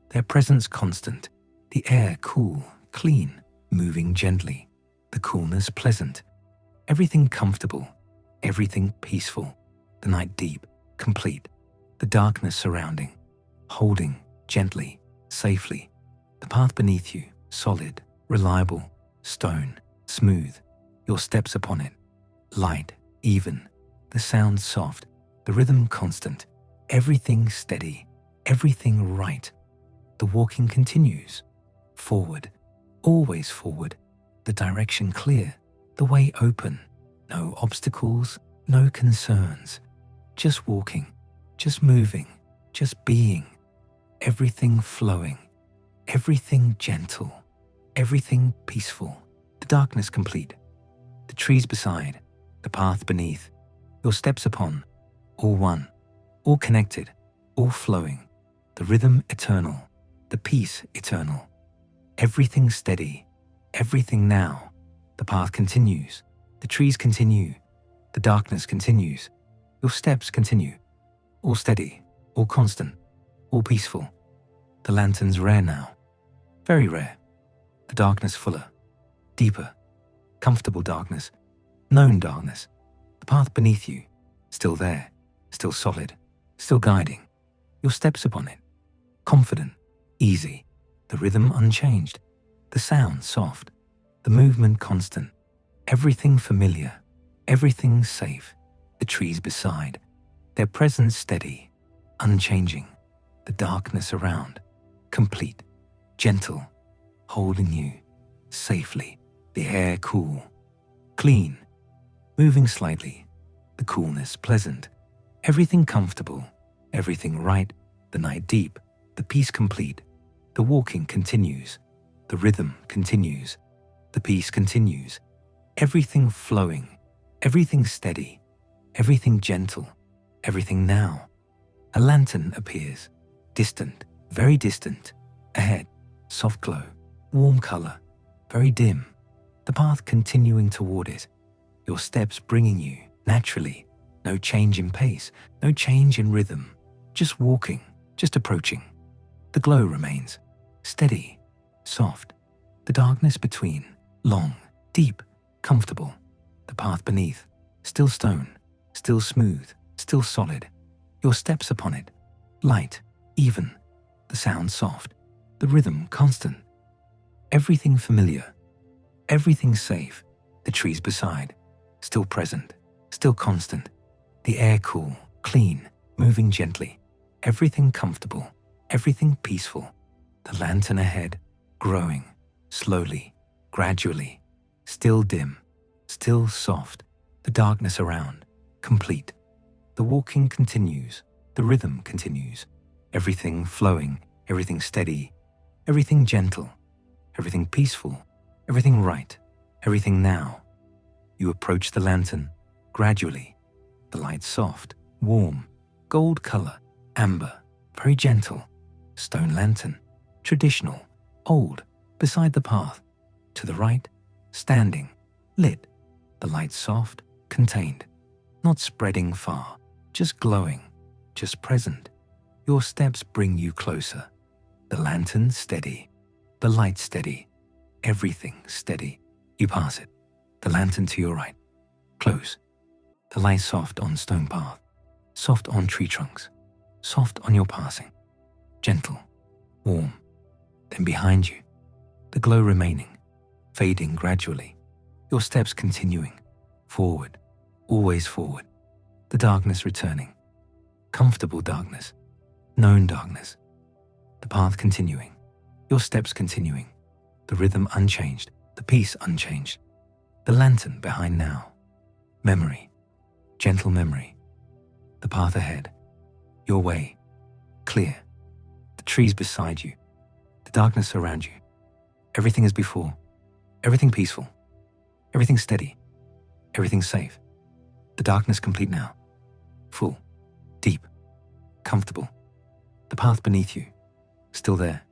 their presence constant, the air cool, clean, moving gently, the coolness pleasant, everything comfortable, everything peaceful, the night deep, complete, the darkness surrounding, holding, gently, safely, the path beneath you, solid, reliable, stone, smooth, your steps upon it, light, even, the sound soft, the rhythm constant, everything steady, everything right. The walking continues, forward, always forward, the direction clear, the way open, no obstacles, no concerns, just walking, just moving, just being, everything flowing, everything gentle, everything peaceful, the darkness complete, the trees beside, the path beneath, your steps upon, all one, all connected, all flowing, the rhythm eternal, the peace eternal, everything steady, everything now, the path continues, the trees continue, the darkness continues, your steps continue, all steady, all constant, all peaceful, the lanterns rare now, very rare, the darkness fuller, deeper, comfortable darkness, known darkness, the path beneath you, still there, still solid, still guiding, your steps upon it, confident, easy, the rhythm unchanged, the sound soft, the movement constant, everything familiar, everything safe, the trees beside, their presence steady, unchanging, the darkness around, complete, gentle, holding you, safely, the air cool, clean, moving slightly, the coolness pleasant, everything comfortable, everything right, the night deep, the peace complete, the walking continues, the rhythm continues, the peace continues, everything flowing, everything steady, everything gentle, everything now. A lantern appears, distant, very distant, ahead, soft glow, warm color, very dim, the path continuing toward it, your steps bringing you, naturally, no change in pace, no change in rhythm, just walking, just approaching. The glow remains, steady, soft, the darkness between, long, deep, comfortable, the path beneath, still stone, still smooth, still solid, your steps upon it, light, even, the sound soft, the rhythm constant, everything familiar, everything safe, the trees beside, still present, still constant, the air cool, clean, moving gently, everything comfortable, everything peaceful, the lantern ahead, growing, slowly, gradually, still dim, still soft, the darkness around, complete. The walking continues, the rhythm continues, everything flowing, everything steady, everything gentle, everything peaceful, everything right, everything now. You approach the lantern, gradually, the light soft, warm, gold color, amber, very gentle, stone lantern, traditional, old, beside the path, to the right, standing, lit, the light soft, contained, not spreading far, just glowing, just present. Your steps bring you closer. The lantern steady, the light steady, everything steady. You pass it, the lantern to your right. Close. The light soft on stone path, soft on tree trunks, soft on your passing. Gentle, warm. Then behind you, the glow remaining, fading gradually. Your steps continuing, forward, always forward. The darkness returning, comfortable darkness, known darkness. The path continuing, your steps continuing, the rhythm unchanged, the peace unchanged. The lantern behind now, memory, gentle memory. The path ahead, your way, clear. The trees beside you, the darkness around you. Everything as before, everything peaceful, everything steady, everything safe. The darkness complete now, full, deep, comfortable. The path beneath you, still there,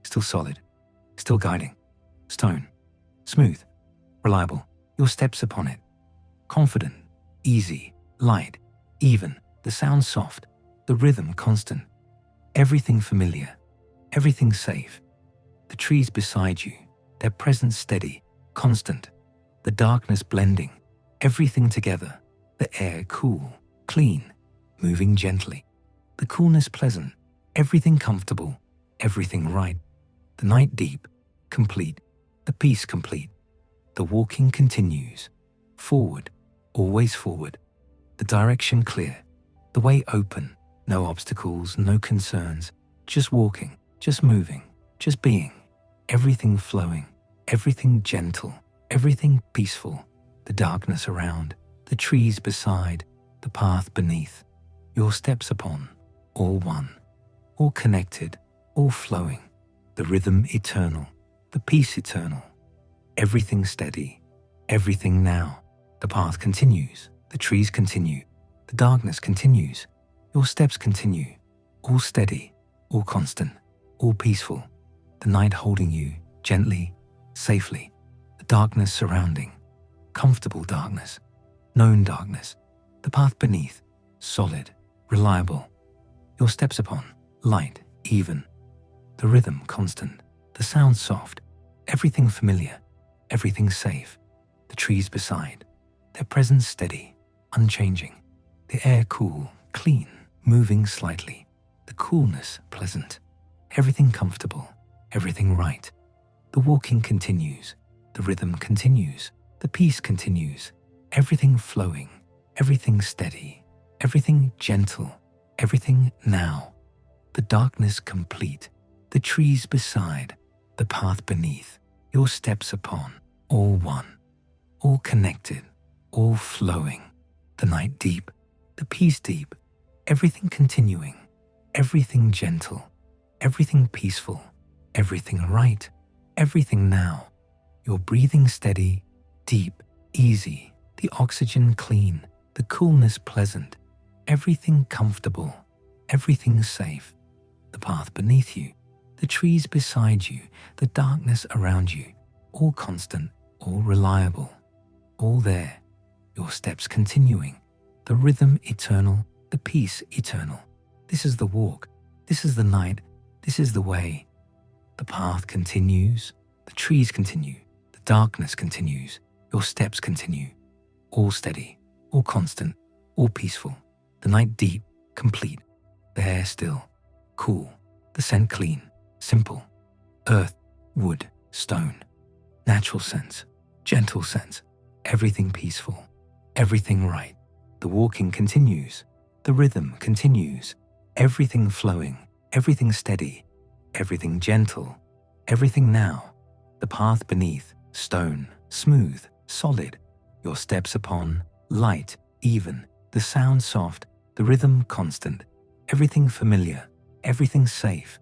still solid, still guiding. Stone, smooth, reliable. Your steps upon it, confident, easy, light, even. The sound soft, the rhythm constant. Everything familiar, everything safe. The trees beside you, their presence steady, constant. The darkness blending, everything together. The air cool, clean, moving gently. The coolness pleasant, everything comfortable, everything right. The night deep, complete, the peace complete. The walking continues, forward, always forward. The direction clear, the way open, no obstacles, no concerns. Just walking, just moving, just being. Everything flowing, everything gentle, everything peaceful. The darkness around, the trees beside, the path beneath. Your steps upon, all one, all connected, all flowing. The rhythm eternal, the peace eternal. Everything steady, everything now. The path continues, the trees continue, the darkness continues. Your steps continue, all steady, all constant, all peaceful. The night holding you gently, safely. The darkness surrounding, comfortable darkness, known darkness. The path beneath, solid, reliable. Your steps upon, light, even. The rhythm constant, the sound soft, everything familiar, everything safe. The trees beside, their presence steady, unchanging. The air cool, clean, moving slightly. The coolness pleasant, everything comfortable, everything right. The walking continues, the rhythm continues, the peace continues. Everything flowing, everything steady, everything gentle, everything now. The darkness complete, the trees beside, the path beneath. Your steps upon, all one, all connected, all flowing. The night deep, the peace deep, everything continuing, everything gentle, everything peaceful, everything right, everything now. Your breathing steady, deep, easy, the oxygen clean, the coolness pleasant, everything comfortable, everything safe. The path beneath you, the trees beside you, the darkness around you, all constant, all reliable, all there. Your steps continuing, the rhythm eternal, the peace eternal. This is the walk, this is the night, this is the way. The path continues, the trees continue, the darkness continues, your steps continue. All steady, all constant, all peaceful. The night deep, complete, the air still, cool, the scent clean, simple. Earth, wood, stone, natural sense, gentle sense, everything peaceful, everything right. The walking continues, the rhythm continues, everything flowing, everything steady, everything gentle, everything now. The path beneath, stone, smooth, solid. Your steps upon, light, even. The sound soft, the rhythm constant, everything familiar, everything safe.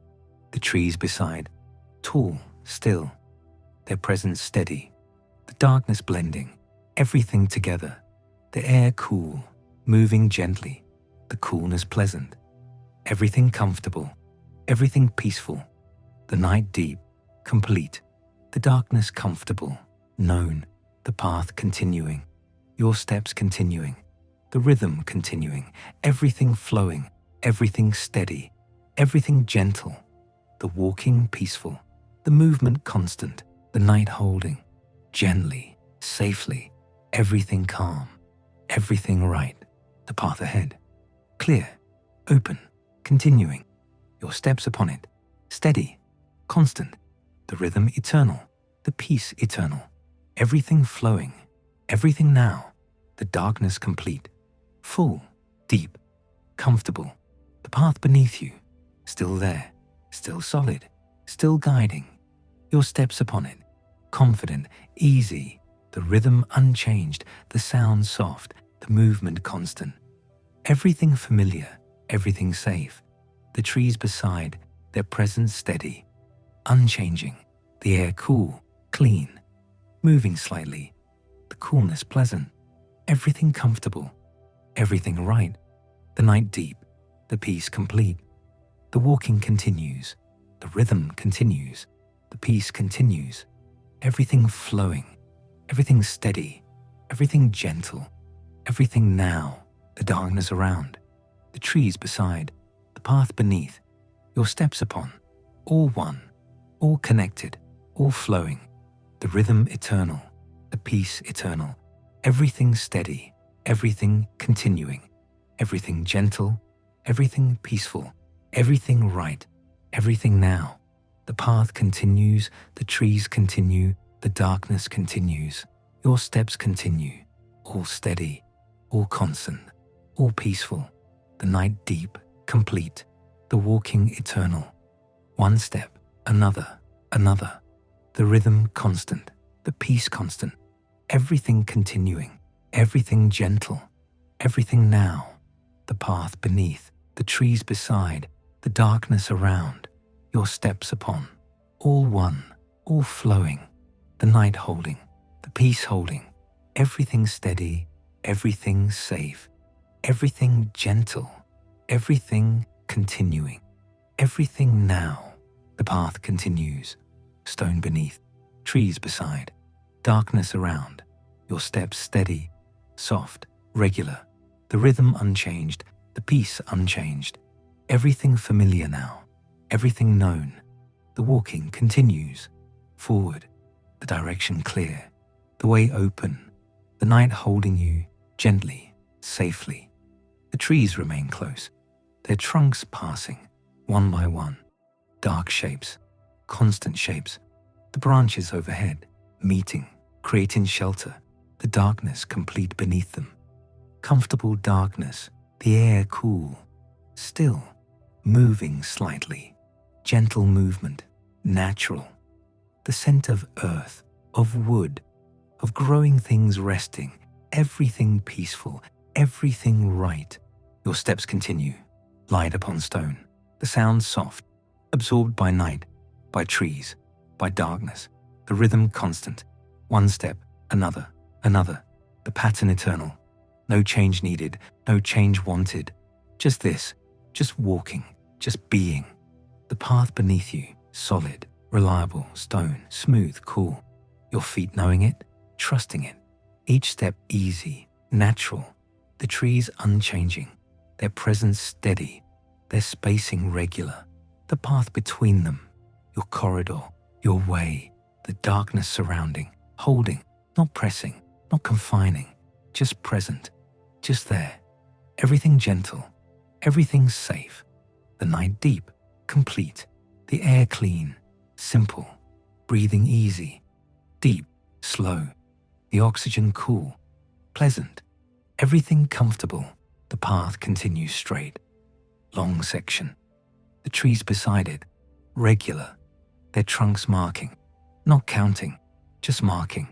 The trees beside, tall, still, their presence steady. The darkness blending, everything together. The air cool, moving gently, the coolness pleasant. Everything comfortable, everything peaceful. The night deep, complete. The darkness comfortable, known. The path continuing, your steps continuing. the rhythm continuing, everything flowing, everything steady, everything gentle, the walking peaceful, the movement constant, the night holding, gently, safely, everything calm, everything right, the path ahead, clear, open, continuing, your steps upon it, steady, constant, the rhythm eternal, the peace eternal, everything flowing, everything now, the darkness complete, full, deep, comfortable, the path beneath you, still there, still solid, still guiding, your steps upon it, confident, easy, the rhythm unchanged, the sound soft, the movement constant, everything familiar, everything safe, the trees beside, their presence steady, unchanging, the air cool, clean, moving slightly, the coolness pleasant, everything comfortable, everything right, the night deep, the peace complete, the walking continues, the rhythm continues, the peace continues, everything flowing, everything steady, everything gentle, everything now, the darkness around, the trees beside, the path beneath, your steps upon, all one, all connected, all flowing, the rhythm eternal, the peace eternal, everything steady, everything continuing, everything gentle, everything peaceful, everything right, everything now. The path continues, the trees continue, the darkness continues, your steps continue, all steady, all constant, all peaceful, the night deep, complete, the walking eternal. One step, another, the rhythm constant, the peace constant, everything continuing, everything gentle, everything now, the path beneath, the trees beside, the darkness around, your steps upon, all one, all flowing, the night holding, the peace holding, everything steady, everything safe, everything gentle, everything continuing, everything now, the path continues, stone beneath, trees beside, darkness around, your steps steady, soft, regular, the rhythm unchanged, the peace unchanged, everything familiar now, everything known, the walking continues, forward, the direction clear, the way open, the night holding you gently, safely. The trees remain close, their trunks passing, one by one, dark shapes, constant shapes, the branches overhead, meeting, creating shelter, the darkness complete beneath them. Comfortable darkness, the air cool, still, moving slightly, gentle movement, natural. The scent of earth, of wood, of growing things resting, everything peaceful, everything right. Your steps continue, light upon stone, the sound soft, absorbed by night, by trees, by darkness, the rhythm constant, one step, another, the pattern eternal. No change needed, no change wanted. Just this, just walking, just being. The path beneath you, solid, reliable, stone, smooth, cool. Your feet knowing it, trusting it. Each step easy, natural. The trees unchanging, their presence steady, their spacing regular. The path between them, your corridor, your way, the darkness surrounding, holding, not pressing, not confining, just present, just there. Everything gentle, everything safe. The night deep, complete, the air clean, simple, breathing easy, deep, slow, the oxygen cool, pleasant, everything comfortable. The path continues straight, long section, the trees beside it, regular, their trunks marking, not counting, just marking,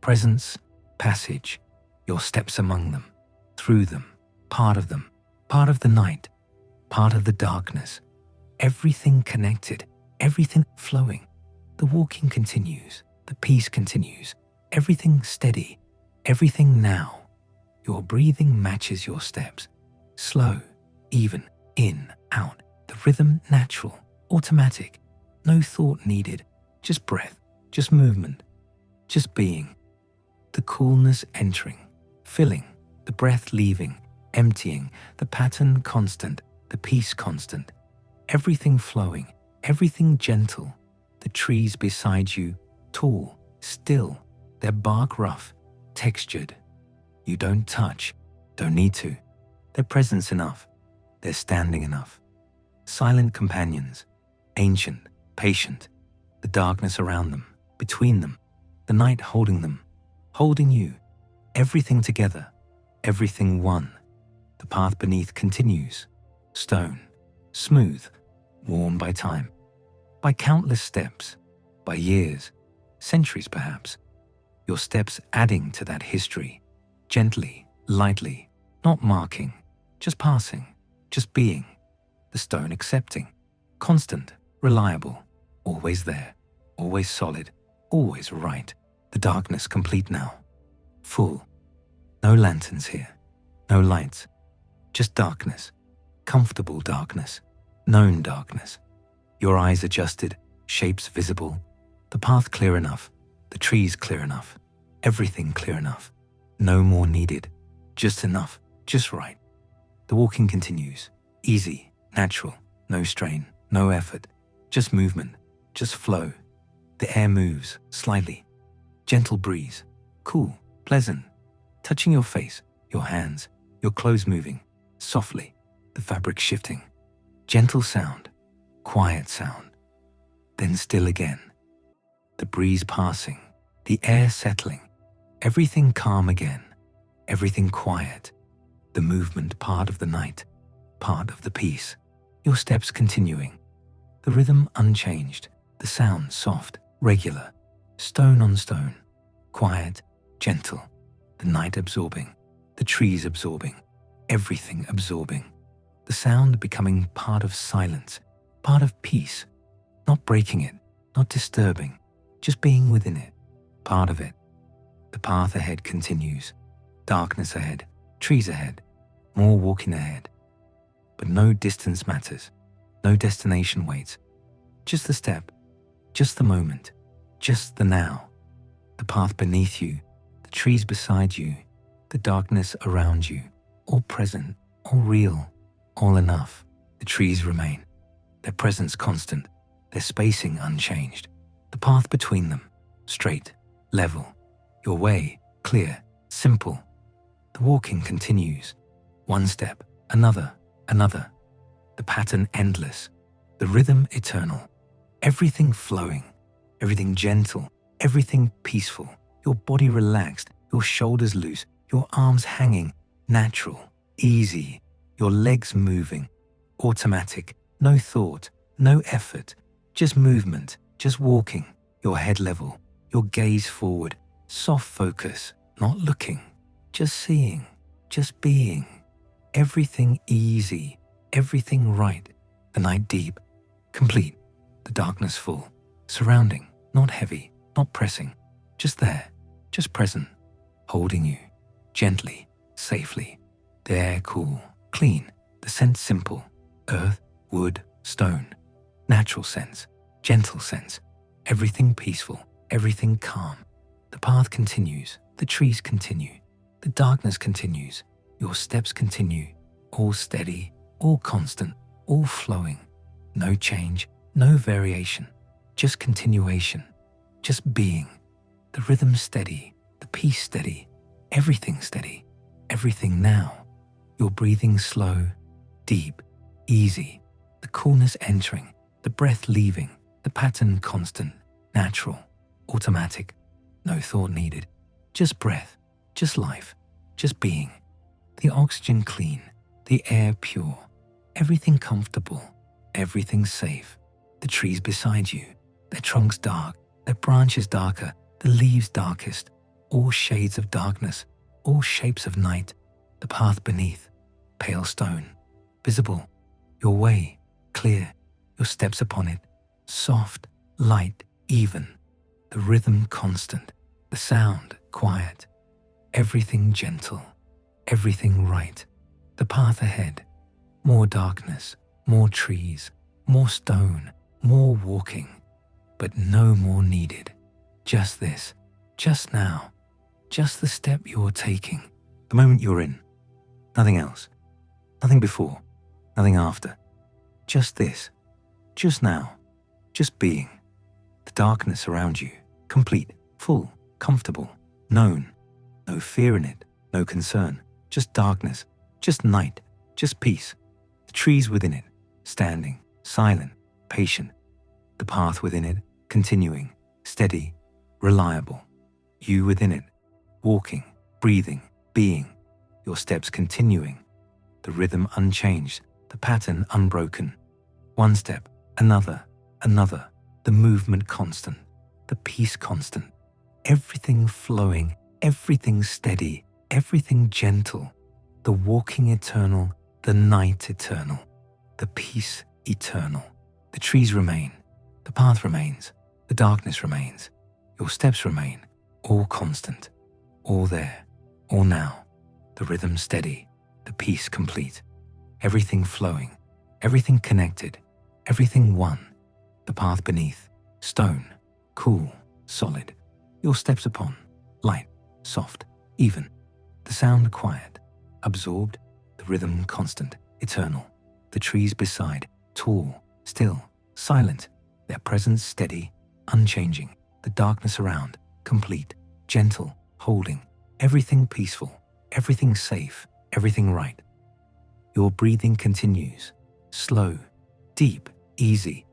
presence, passage, your steps among them, through them, part of the night, part of the darkness, everything connected, everything flowing. The walking continues, the peace continues, everything steady, everything now. Your breathing matches your steps, slow, even, in, out, the rhythm natural, automatic, no thought needed, just breath, just movement, just being. The coolness entering, filling, the breath leaving, emptying, the pattern constant, the peace constant, everything flowing, everything gentle, the trees beside you, tall, still, their bark rough, textured. You don't touch, don't need to. Their presence enough, their standing enough. Silent companions, ancient, patient, the darkness around them, between them, the night holding them, holding you, everything together, everything one. The path beneath continues, stone, smooth, worn by time, by countless steps, by years, centuries perhaps. Your steps adding to that history, gently, lightly, not marking, just passing, just being. The stone accepting, constant, reliable, always there, always solid, always right. The darkness complete now, full. No lanterns here, no lights, just darkness, comfortable darkness, known darkness. Your eyes adjusted, shapes visible, the path clear enough, the trees clear enough, everything clear enough. No more needed, just enough, just right. The walking continues, easy, natural, no strain, no effort, just movement, just flow. The air moves slightly, gentle breeze, cool, pleasant, touching your face, your hands, your clothes moving, softly, the fabric shifting, gentle sound, quiet sound, then still again. The breeze passing, the air settling, everything calm again, everything quiet, the movement part of the night, part of the peace, your steps continuing, the rhythm unchanged, the sound soft, regular, stone on stone, quiet, gentle, the night absorbing, the trees absorbing, everything absorbing, the sound becoming part of silence, part of peace, not breaking it, not disturbing, just being within it, part of it. The path ahead continues, darkness ahead, trees ahead, more walking ahead. But no distance matters, no destination waits, just the step, just the moment, just the now. The path beneath you, the trees beside you, the darkness around you, all present, all real, all enough. The trees remain, their presence constant, their spacing unchanged. The path between them, straight, level, your way, clear, simple. The walking continues, one step, another, another. The pattern endless, the rhythm eternal, everything flowing, everything gentle, everything peaceful, your body relaxed, your shoulders loose, your arms hanging, natural, easy, your legs moving, automatic, no thought, no effort, just movement, just walking, your head level, your gaze forward, soft focus, not looking, just seeing, just being, everything easy, everything right, the night deep, complete, the darkness full, surrounding, not heavy, not pressing, just there, just present, holding you, gently, safely, the air cool, clean, the scent simple, earth, wood, stone, natural sense, gentle sense, everything peaceful, everything calm. The path continues, the trees continue, the darkness continues, your steps continue, all steady, all constant, all flowing, no change, no variation, just continuation, just being, the rhythm steady, the peace steady, everything now, your breathing slow, deep, easy, the coolness entering, the breath leaving, the pattern constant, natural, automatic, no thought needed, just breath, just life, just being, the oxygen clean, the air pure, everything comfortable, everything safe, the trees beside you, their trunks dark, their branches darker, the leaves darkest, all shades of darkness, all shapes of night, the path beneath, pale stone, visible, your way, clear, your steps upon it, soft, light, even, the rhythm constant, the sound quiet, everything gentle, everything right, the path ahead, more darkness, more trees, more stone, more walking, but no more needed. Just this, just now, just the step you're taking, the moment you're in. Nothing else. Nothing before. Nothing after. Just this. Just now. Just being. The darkness around you. Complete. Full. Comfortable. Known. No fear in it. No concern. Just darkness. Just night. Just peace. The trees within it. Standing. Silent. Patient. The path within it. Continuing. Steady. Reliable. You within it. Walking. Breathing. Being. Your steps continuing. The rhythm unchanged. The pattern unbroken. One step. Another. Another. The movement constant. The peace constant. Everything flowing. Everything steady. Everything gentle. The walking eternal. The night eternal. The peace eternal. The trees remain. The path remains. The darkness remains. Your steps remain. All constant. All there. All now. The rhythm steady. The peace complete. Everything flowing. Everything connected. Everything one. The path beneath. Stone. Cool. Solid. Your steps upon. Light. Soft. Even. The sound quiet. Absorbed. The rhythm constant. Eternal. The trees beside. Tall. Still. Silent. Their presence steady. Unchanging. The darkness around. Complete. Gentle. Holding. Everything peaceful. Everything safe. Everything right. Your breathing continues. Slow. Deep. Easy.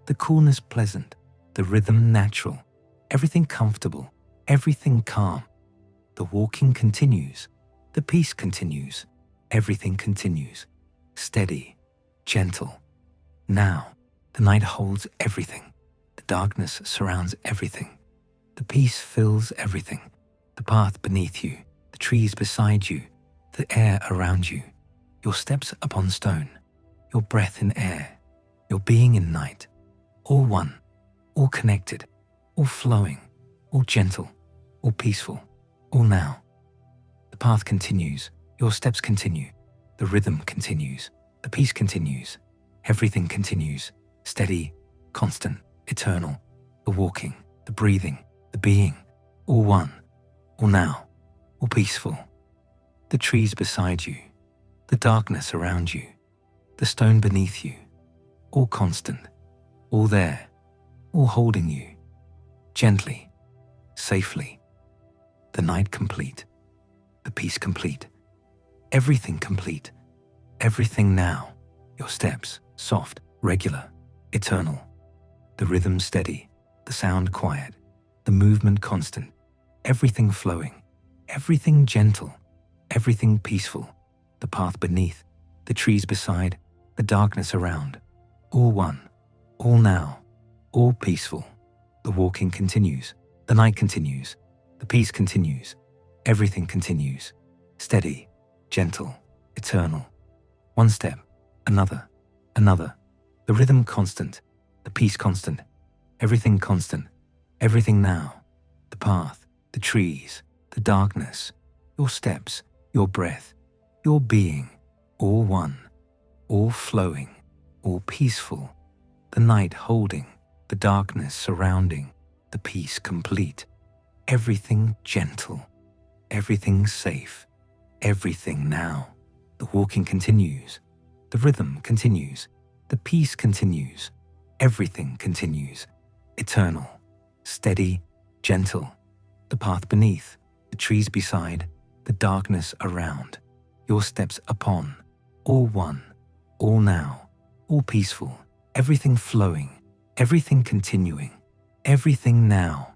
The coolness pleasant. The rhythm natural. Everything comfortable. Everything calm. The walking continues. The peace continues. Everything continues. Steady. Gentle. Now, the night holds everything. The darkness surrounds everything. The peace fills everything. The path beneath you. The trees beside you. The air around you. Your steps upon stone. Your breath in air. Your being in night. All one. All connected. All flowing. All gentle. All peaceful. All now. The path continues. Your steps continue. The rhythm continues. The peace continues. Everything continues. Steady, constant, eternal. The walking, the breathing, the being. All one. All now. All peaceful. The trees beside you. The darkness around you. The stone beneath you. All constant. All there. All holding you. Gently. Safely. The night complete. The peace complete. Everything complete. Everything now. Your steps, soft, regular, eternal. The rhythm steady. The sound quiet. The movement constant. Everything flowing. Everything gentle. Everything peaceful. The path beneath. The trees beside. The darkness around. All one. All now. All peaceful. The walking continues. The night continues. The peace continues. Everything continues. Steady, gentle, eternal. One step, another, another. The rhythm constant, the peace constant, everything constant, everything now. The path, the trees, the darkness, your steps, your breath, your being, all one, all flowing, all peaceful. The night holding, the darkness surrounding, the peace complete. Everything gentle, everything safe, everything now. The walking continues, the rhythm continues, the peace continues, everything continues. Eternal, steady, gentle. The path beneath, the trees beside, the darkness around. Your steps upon, all one, all now, all peaceful. Everything flowing, everything continuing, everything now.